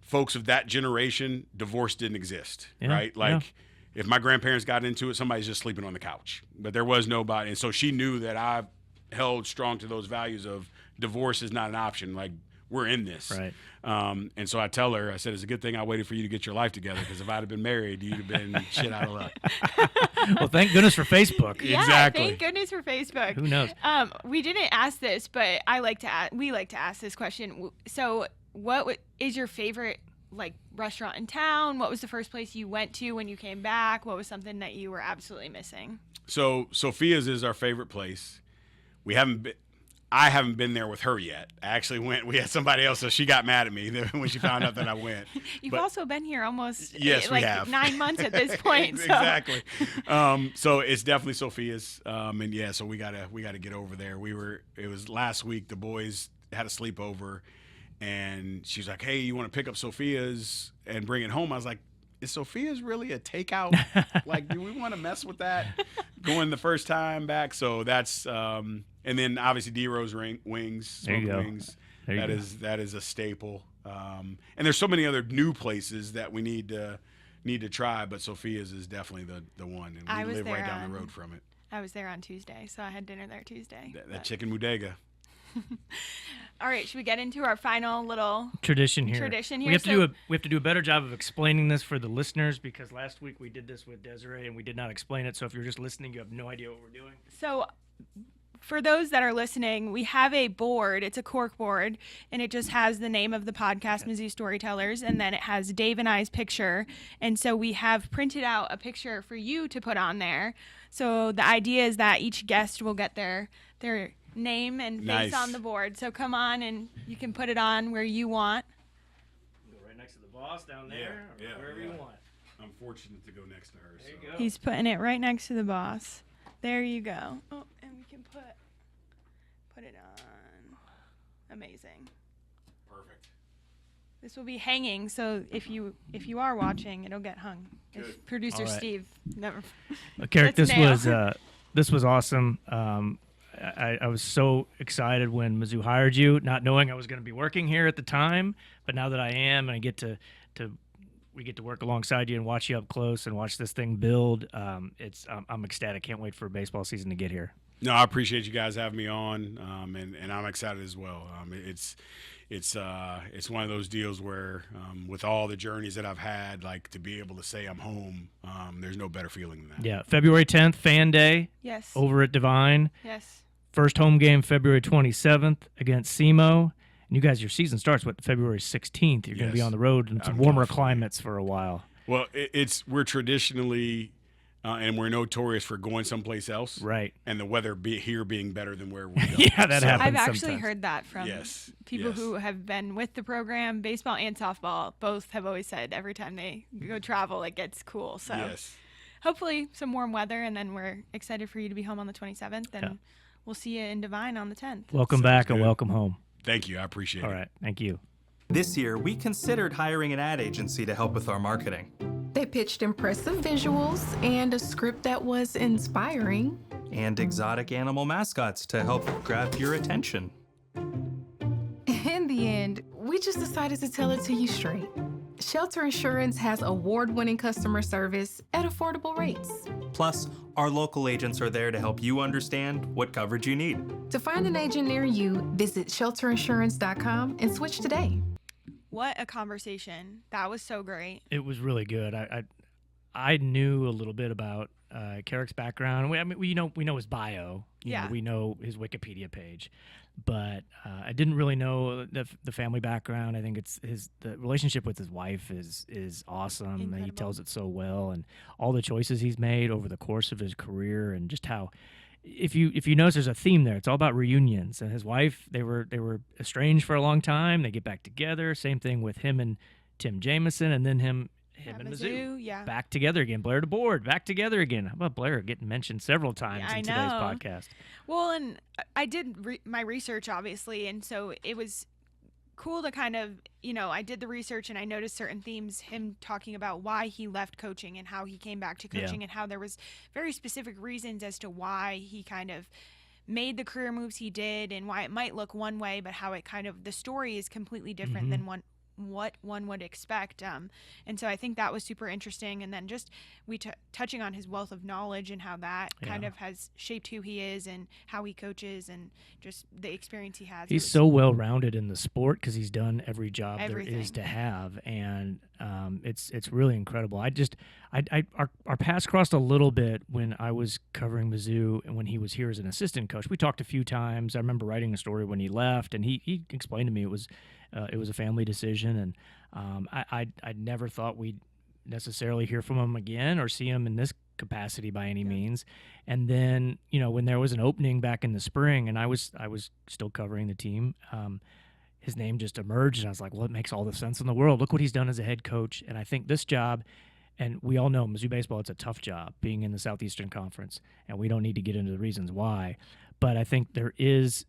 Folks of that generation, divorce didn't exist, right? Like, if my grandparents got into it, somebody's just sleeping on the couch. But there was nobody. And so she knew that I held strong to those values of divorce is not an option. Like, we're in this. Right. And so I tell her, I said, it's a good thing I waited for you to get your life together, because if I'd have been married, you'd have been shit out of luck. Well, thank goodness for Facebook. Yeah, Exactly. thank goodness for Facebook. Who knows? We didn't ask this, but we like to ask this question. So, what is your favorite like restaurant in town? What was the first place you went to when you came back? What was something that you were absolutely missing? So Sophia's is our favorite place. I haven't been there with her yet. I actually went. We had somebody else, so she got mad at me when she found out that I went. You've also been here almost Yes, we like have. 9 months at this point. So. Exactly. So it's definitely Sophia's, and yeah, so we gotta get over there. It was last week. The boys had a sleepover, and she's like, "Hey, you want to pick up Sophia's and bring it home?" I was like, "Is Sophia's really a takeout? Like, do we want to mess with that going the first time back?" So that's. And then obviously D-Rose wings, smoking wings. That is a staple. And there's so many other new places that we need to try, but Sophia's is definitely the one, and we live right down the road from it. I was there on Tuesday, so I had dinner there Tuesday. That chicken bodega. All right, should we get into our final little Tradition here. tradition We here? have to do a better job of explaining this for the listeners, because last week we did this with Desiree and we did not explain it. So if you're just listening, you have no idea what we're doing. So for those that are listening, we have a board. It's a cork board, and it just has the name of the podcast, Mizzou Storytellers, and then it has Dave and I's picture. And so we have printed out a picture for you to put on there. So the idea is that each guest will get their name and face Nice. on the board. So come on, and you can put it on where you want. Go right next to the boss down there, Yeah, or wherever yeah. you want. I'm fortunate to go next to her. There you so. go. He's putting it right next to the boss. There you go. Oh, and we can put it on. Amazing. Perfect. This will be hanging, so if you are watching, it'll get hung. Good. If producer All right. Steve never. Kerrick, That's this was awesome. I was so excited when Mizzou hired you, not knowing I was going to be working here at the time, but now that I am, and I get to we get to work alongside you and watch you up close and watch this thing build. I'm ecstatic. Can't wait for baseball season to get here. No, I appreciate you guys having me on, and I'm excited as well. It's one of those deals where, with all the journeys that I've had, like, to be able to say I'm home, there's no better feeling than that. Yeah, February 10th, Fan Day Yes. over at Divine. Yes. First home game February 27th against SEMO. And you guys, your season starts February 16th. You're going to be Yes. on the road in some Out of warmer California. climates for a while. Well, we're traditionally, and we're notorious for going someplace else, Right. and the weather here being better than where we go. Yeah, that happens. I've actually sometimes. heard that from Yes, people yes. who have been with the program. Baseball and softball both have always said every time they go travel, it gets cool. So Yes. hopefully some warm weather, and then we're excited for you to be home on the 27th, and Yeah. we'll see you in Divine on the 10th. Welcome Sounds back and good. welcome home. Thank you. I appreciate All it. right. Thank you. This year, we considered hiring an ad agency to help with our marketing. They pitched impressive visuals and a script that was inspiring. And exotic animal mascots to help grab your attention. In the end, we just decided to tell it to you straight. Shelter Insurance has award-winning customer service at affordable rates. Plus, our local agents are there to help you understand what coverage you need. To find an agent near you, visit shelterinsurance.com and switch today. What a conversation. That was so great. It was really good. I knew a little bit about Kerrick's background. We know his bio. Yeah. We know his Wikipedia page, but I didn't really know the family background. I think the relationship with his wife is awesome. He Incredible. tells it so well, and all the choices he's made over the course of his career, and just how. If you notice, there's a theme there. It's all about reunions. And his wife, they were estranged for a long time. They get back together. Same thing with him and Tim Jamieson, and then him At and Mizzou. yeah. Back together again. Blair DeBoard, back together again. How about Blair getting mentioned several times I in today's know. podcast? Well, and I did my research, obviously, and so it was cool to kind of, I did the research and I noticed certain themes, him talking about why he left coaching and how he came back to coaching, and how there was very specific reasons as to why he kind of made the career moves he did, and why it might look one way, but how it kind of, the story is completely different than what one would expect. And so I think that was super interesting. And then just touching on his wealth of knowledge and how that kind of has shaped who he is and how he coaches and just the experience he has. He's so well rounded in the sport because he's done every job there is Everything. to have, and it's really incredible. Our paths crossed a little bit when I was covering Mizzou and when he was here as an assistant coach. We talked a few times. I remember writing a story when he left, and he explained to me it was a family decision, and I never thought we'd necessarily hear from him again or see him in this capacity by any means. And then, when there was an opening back in the spring and I was still covering the team, his name just emerged, and I was like, well, it makes all the sense in the world. Look what he's done as a head coach. And I think this job, and we all know Mizzou baseball, it's a tough job being in the Southeastern Conference, and we don't need to get into the reasons why, but I think there is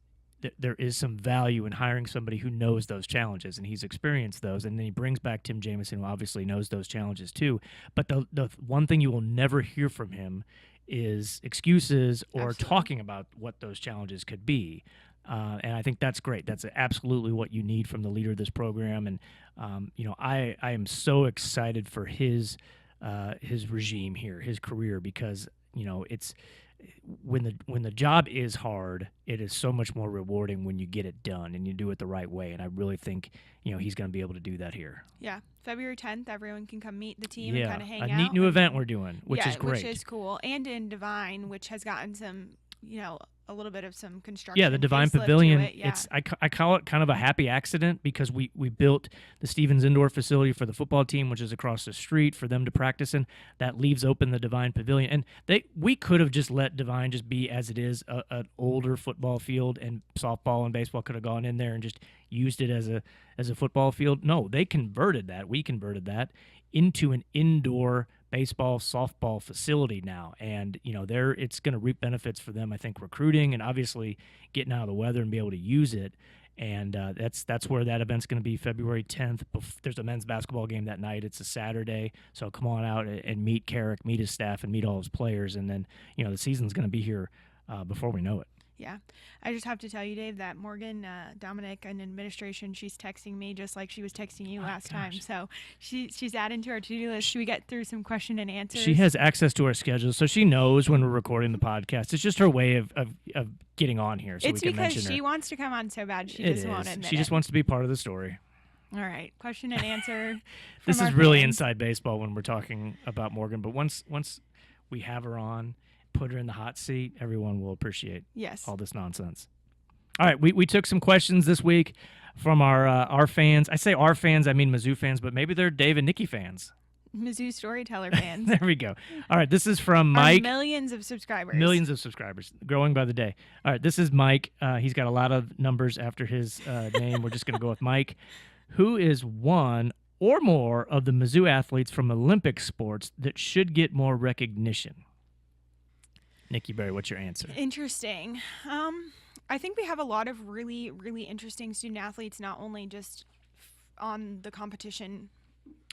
some value in hiring somebody who knows those challenges, and he's experienced those. And then he brings back Tim Jamieson, who obviously knows those challenges too. But the one thing you will never hear from him is excuses or Absolutely. talking about what those challenges could be. And I think that's great. That's absolutely what you need from the leader of this program. And I am so excited for his regime here, his career, because when the job is hard, it is so much more rewarding when you get it done and you do it the right way. And I really think, he's going to be able to do that here. Yeah. February 10th, everyone can come meet the team and kind of hang out. A neat new event we're doing, which is great. Which is cool. And in Divine, which has gotten some, a little bit of some construction. Yeah, the Divine facelift Pavilion. to it. Yeah. I call it kind of a happy accident because we built the Stevens Indoor facility for the football team, which is across the street for them to practice in. That leaves open the Divine Pavilion, and we could have just let Divine just be as it is, an older football field, and softball and baseball could have gone in there and just used it as a football field. No, they converted that. We converted that into an indoor baseball, softball facility now, and it's going to reap benefits for them. I think recruiting and obviously getting out of the weather and be able to use it, and that's where that event's going to be, February 10th. There's a men's basketball game that night. It's a Saturday, so come on out and meet Kerrick, meet his staff, and meet all his players, and then the season's going to be here before we know it. Yeah. I just have to tell you, Dave, that Morgan, Dominic, and administration, she's texting me just like she was texting you last time. So she's adding to our to-do list. Should we get through some question and answers? She has access to our schedule, so she knows when we're recording the podcast. It's just her way of getting on here so it's we can because mention her. She wants to come on so bad. She just won't admit She just wants to be part of the story. All right. Question and answer. This from is our really fans. inside baseball when we're talking about Morgan, but once we have her on, put her in the hot seat, everyone will appreciate all this nonsense. All right, we took some questions this week from our fans. I say our fans, I mean Mizzou fans, but maybe they're Dave and Nikki fans. Mizzou Storyteller fans. There we go. All right, this is from Mike. Millions of subscribers. Millions of subscribers, growing by the day. All right, this is Mike. He's got a lot of numbers after his name. We're just going to go with Mike. Who is one or more of the Mizzou athletes from Olympic sports that should get more recognition? Nikki Berry, what's your answer? Interesting. I think we have a lot of really, really interesting student athletes, not only just on the competition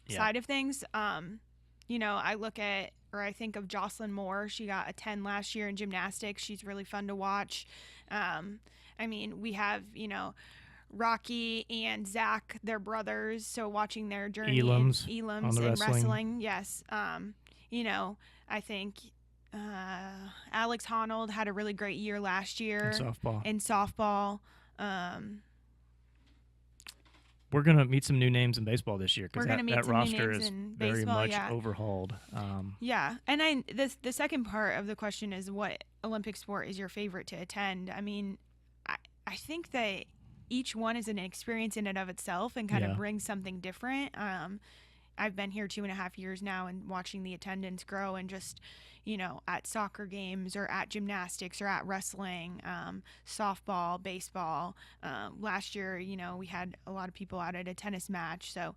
side of things. I look at, or I think of Jocelyn Moore. She got a 10 last year in gymnastics. She's really fun to watch. We have, Rocky and Zach, their brothers. So watching their journey Elams in wrestling. wrestling. Yes. I think Alex Honnold had a really great year last year in softball. We're going to meet some new names in baseball this year because that roster is very baseball, much overhauled. And the second part of the question is, what Olympic sport is your favorite to attend? I think that each one is an experience in and of itself and kind of brings something different. I've been here 2.5 years now and watching the attendance grow, and just, at soccer games or at gymnastics or at wrestling, softball, baseball. Last year, we had a lot of people out at a tennis match. So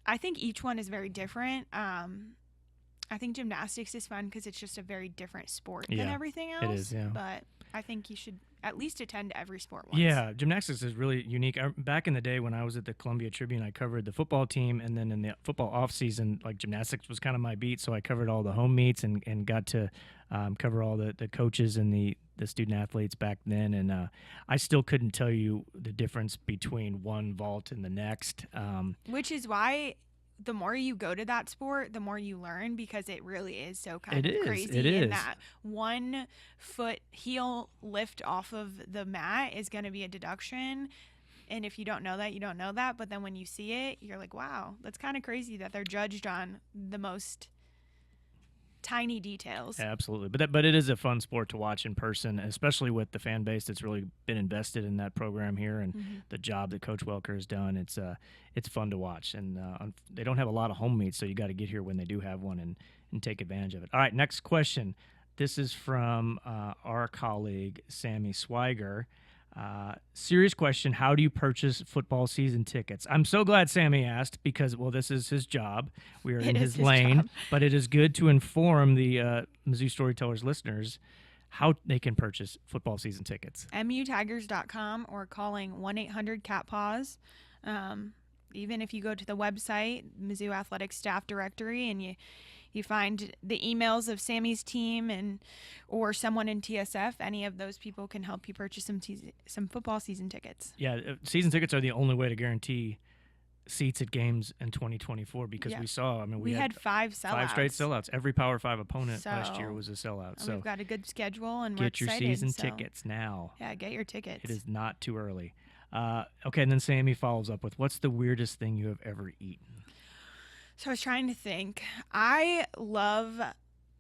I think each one is very different. I think gymnastics is fun because it's just a very different sport than everything else. It is, yeah. But I think you should at least attend every sport once. Yeah, gymnastics is really unique. Back in the day when I was at the Columbia Tribune, I covered the football team, and then in the football off season, gymnastics was kind of my beat, so I covered all the home meets and got to cover all the coaches and the student athletes back then, and I still couldn't tell you the difference between one vault and the next. Which is why the more you go to that sport, the more you learn, because it really is so kind of crazy. It is. And that 1 foot heel lift off of the mat is going to be a deduction. And if you don't know that, you don't know that. But then when you see it, you're like, wow, that's kind of crazy that they're judged on the most tiny details. Absolutely, but it is a fun sport to watch in person, especially with the fan base that's really been invested in that program here, and the job that Coach Welker has done. It's fun to watch, and they don't have a lot of home meets, so you got to get here when they do have one and take advantage of it. All right, next question. This is from our colleague Sammy Swiger. Serious question: how do you purchase football season tickets? I'm so glad Sammy asked, because, this is his job. We are in his lane, job. But it is good to inform the Mizzou Storytellers listeners how they can purchase football season tickets. MUTigers.com or calling 1-800-CAT-PAWS. Even if you go to the website, Mizzou Athletics Staff Directory, and you find the emails of Sammy's team or someone in TSF, any of those people can help you purchase some football season tickets. Yeah, season tickets are the only way to guarantee seats at games in 2024 because Yeah. we saw. I mean, We had 5 sellouts. 5 straight sellouts. Every Power 5 opponent last year So, was a sellout. And So we've got a good schedule, and we're get your excited. season so- tickets now. Yeah, get your tickets. It is not too early. Okay, and then Sammy follows up with, what's the weirdest thing you have ever eaten? So I was trying to think.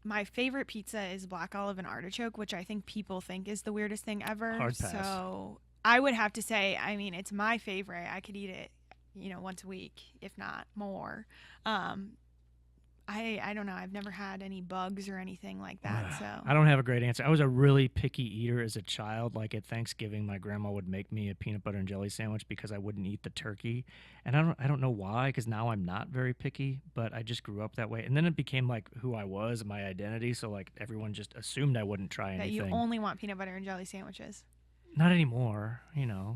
My favorite pizza is black olive and artichoke, which I think people think is the weirdest thing ever. Hard pass. So I would have to say, I mean, it's my favorite. I could eat it, once a week, if not more. I don't know. I've never had any bugs or anything like that. So I don't have a great answer. I was a really picky eater as a child. Like at Thanksgiving, my grandma would make me a peanut butter and jelly sandwich because I wouldn't eat the turkey, and I don't know why. Because now I'm not very picky, but I just grew up that way, and then it became like who I was, my identity. So like everyone just assumed I wouldn't try that anything. you only want peanut butter and jelly sandwiches. Not anymore,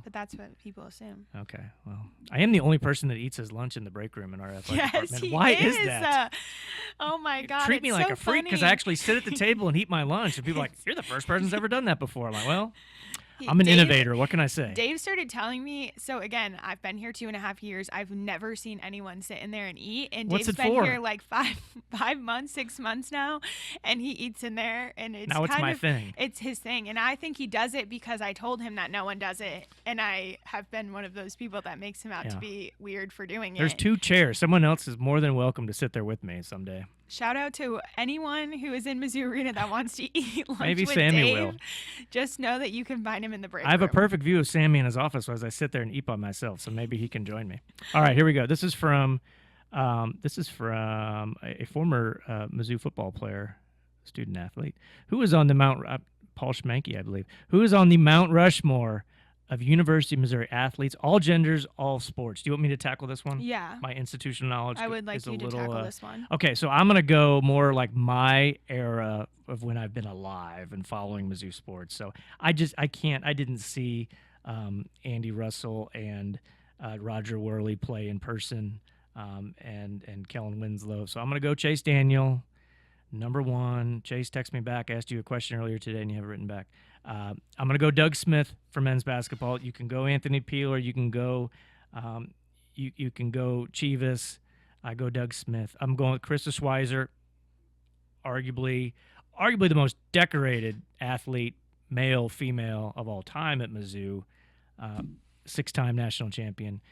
But that's what people assume. Okay, well, I am the only person that eats his lunch in the break room in our athletic Yes, department. he Why is. is that? Oh my God! Treat me it's like so a freak because funny. I actually sit at the table and eat my lunch, and people are like, "You're the first person who's ever done that before." I'm like, "Well, I'm an innovator. What can I say?" Dave started telling me. So again, I've been here 2.5 years. I've never seen anyone sit in there and eat. And What's Dave's it been for? here like 5 months, 6 months now, and he eats in there. And it's Now it's kind my of, thing. It's his thing, and I think he does it because I told him that no one does it, and I have been one of those people that makes him out to Yeah. be weird for doing There's it. 2 chairs. Someone else is more than welcome to sit there with me someday. Shout out to anyone who is in Mizzou Arena that wants to eat lunch Maybe with Sammy Dave. will. Just know that you can find him in the break I have a room. perfect view of Sammy in his office as I sit there and eat by myself, so maybe he can join me. All right, here we go. This is from a former Mizzou football player, student athlete, who is on the Paul Schmanke, I believe, who is on the Mount Rushmore of University of Missouri athletes, all genders, all sports. Do you want me to tackle this one? Yeah. My institutional knowledge I would like is a you to little, tackle this one. Okay, so I'm going to go more like my era of when I've been alive and following Mizzou sports. So I didn't see Andy Russell and Roger Worley play in person and Kellen Winslow. So I'm going to go Chase Daniel, number 1. Chase texted me back, asked you a question earlier today, and you have it written back. I'm going to go Doug Smith for men's basketball. You can go Anthony Peeler. You can go you can go Chivas. I go Doug Smith. I'm going with Krista Schweizer, arguably the most decorated athlete, male, female of all time at Mizzou, 6-time national champion.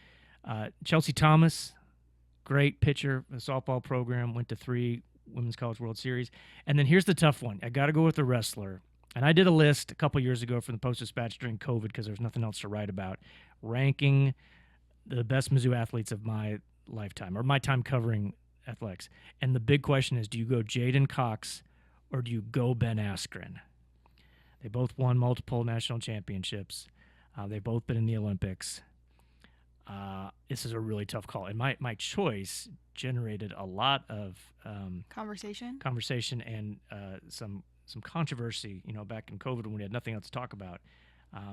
Chelsea Thomas, great pitcher, a softball program, went to 3 Women's College World Series. And then here's the tough one. I got to go with the wrestler. And I did a list a couple years ago for the Post-Dispatch during COVID because there was nothing else to write about, ranking the best Mizzou athletes of my lifetime or my time covering athletics. And the big question is, do you go Jaden Cox or do you go Ben Askren? They both won multiple national championships. They've both been in the Olympics. This is a really tough call. And my choice generated a lot of conversation and some controversy, back in COVID when we had nothing else to talk about.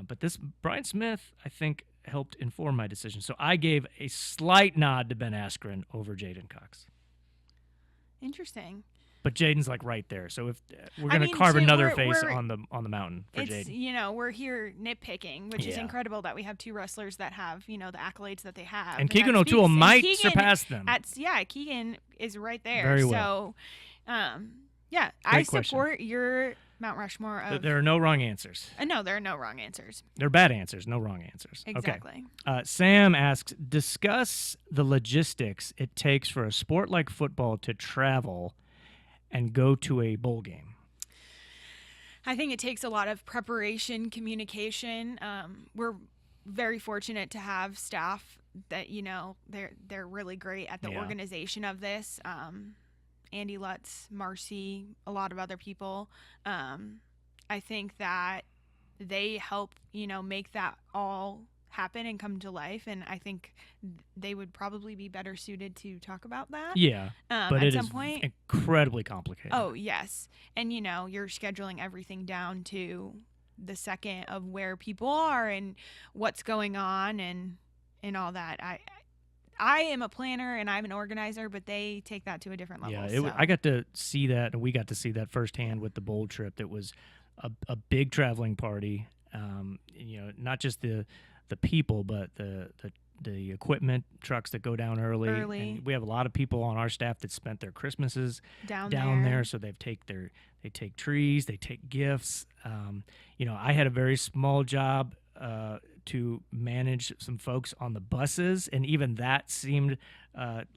But this Brian Smith, I think, helped inform my decision. So I gave a slight nod to Ben Askren over Jaden Cox. Interesting. But Jaden's like right there. So if we're going to carve another face on the mountain for Jaden. We're here nitpicking, which is incredible that we have 2 wrestlers that have, the accolades that they have. And Keegan O'Toole might surpass them. Keegan is right there. Very well. So, I support your Mount Rushmore of... There are no wrong answers. No, there are no wrong answers. They're bad answers, no wrong answers. Exactly. Okay. Sam asks, discuss the logistics it takes for a sport like football to travel and go to a bowl game. I think it takes a lot of preparation, communication. We're very fortunate to have staff that, they're really great at the organization of this. Andy Lutz, Marcy, a lot of other people. I think that they help, make that all happen and come to life, and I think they would probably be better suited to talk about that. Yeah, but at it some is point. Incredibly complicated. Oh, yes. And, you're scheduling everything down to the second of where people are and what's going on and all that. I am a planner and I'm an organizer, but they take that to a different level. Yeah, I got to see that, and we got to see that firsthand with the bowl trip. That was a big traveling party. Not just the people, but the the equipment trucks that go down early. And we have a lot of people on our staff that spent their Christmases down there. So they take trees, they take gifts. I had a very small job to manage some folks on the buses, and even that seemed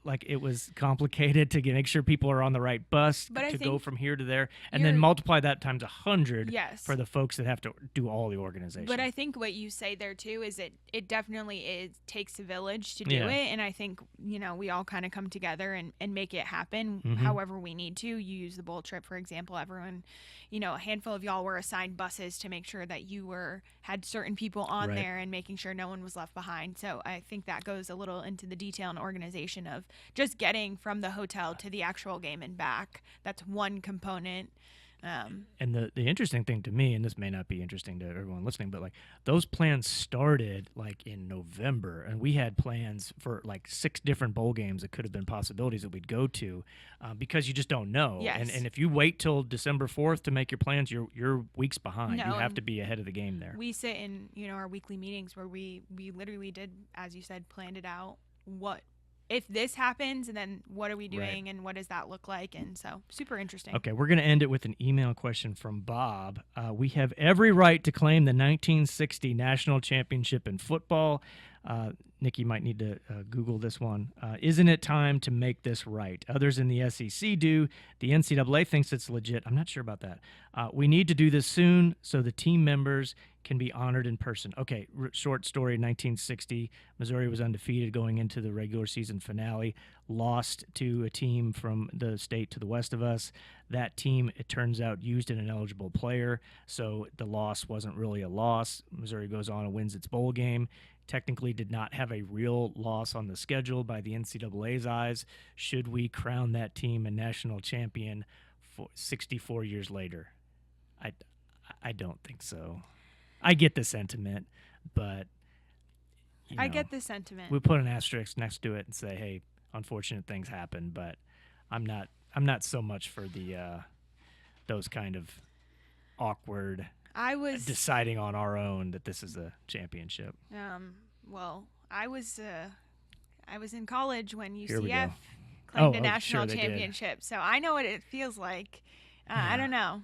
like it was complicated to make sure people are on the right bus to go from here to there, and then multiply that times 100 for the folks that have to do all the organization. But I think what you say there too is it definitely takes a village to do it, and I think we all kind of come together and make it happen however we need to. You use the bowl trip, for example. Everyone, a handful of y'all were assigned buses to make sure that you had certain people on there and making sure no one was left behind. So I think that goes a little into the detail and organization of just getting from the hotel to the actual game and back. That's one component. And the interesting thing to me, and this may not be interesting to everyone listening, but those plans started in November, and we had plans for 6 different bowl games that could have been possibilities that we'd go to, because you just don't know. Yes. And if you wait till December 4th to make your plans, you're weeks behind. You have to be ahead of the game there. We sit in our weekly meetings where we literally did, as you said, planned it out. What if this happens, and then what are we doing, and what does that look like? And so, super interesting. Okay, we're going to end it with an email question from Bob. We have every right to claim the 1960 national championship in football. Nikki might need to Google this one. Isn't it time to make this right? Others in the SEC do. The NCAA thinks it's legit. I'm not sure about that. We need to do this soon so the team members can be honored in person. Okay, short story, 1960. Missouri was undefeated going into the regular season finale, lost to a team from the state to the west of us. That team, it turns out, used an ineligible player, so the loss wasn't really a loss. Missouri goes on and wins its bowl game. Technically did not have a real loss on the schedule by the NCAA's eyes. Should we crown that team a national champion 64 years later? I don't think so. I get the sentiment, but I get the sentiment. We put an asterisk next to it and say, hey, unfortunate things happen, but I'm not so much for the those kind of awkward deciding on our own that this is a championship. Well, I was in college when Here we UCF go. claimed a Oh, national sure they did. championship, so I know what it feels like. I don't know.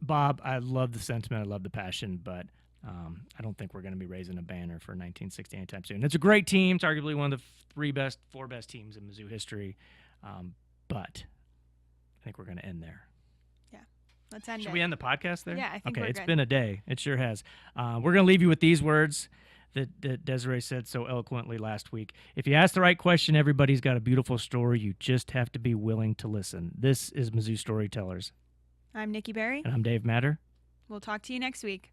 Bob, I love the sentiment. I love the passion, but I don't think we're going to be raising a banner for 1960 anytime soon. It's a great team. It's arguably one of the 4 best teams in Mizzou history, but I think we're going to end there. Yeah, let's end it. Should we end the podcast there? Yeah, I think okay, we're it's good. been a day. It sure has. We're going to leave you with these words that Desiree said so eloquently last week. If you ask the right question, everybody's got a beautiful story. You just have to be willing to listen. This is Mizzou Storytellers. I'm Nikki Berry. And I'm Dave Matter. We'll talk to you next week.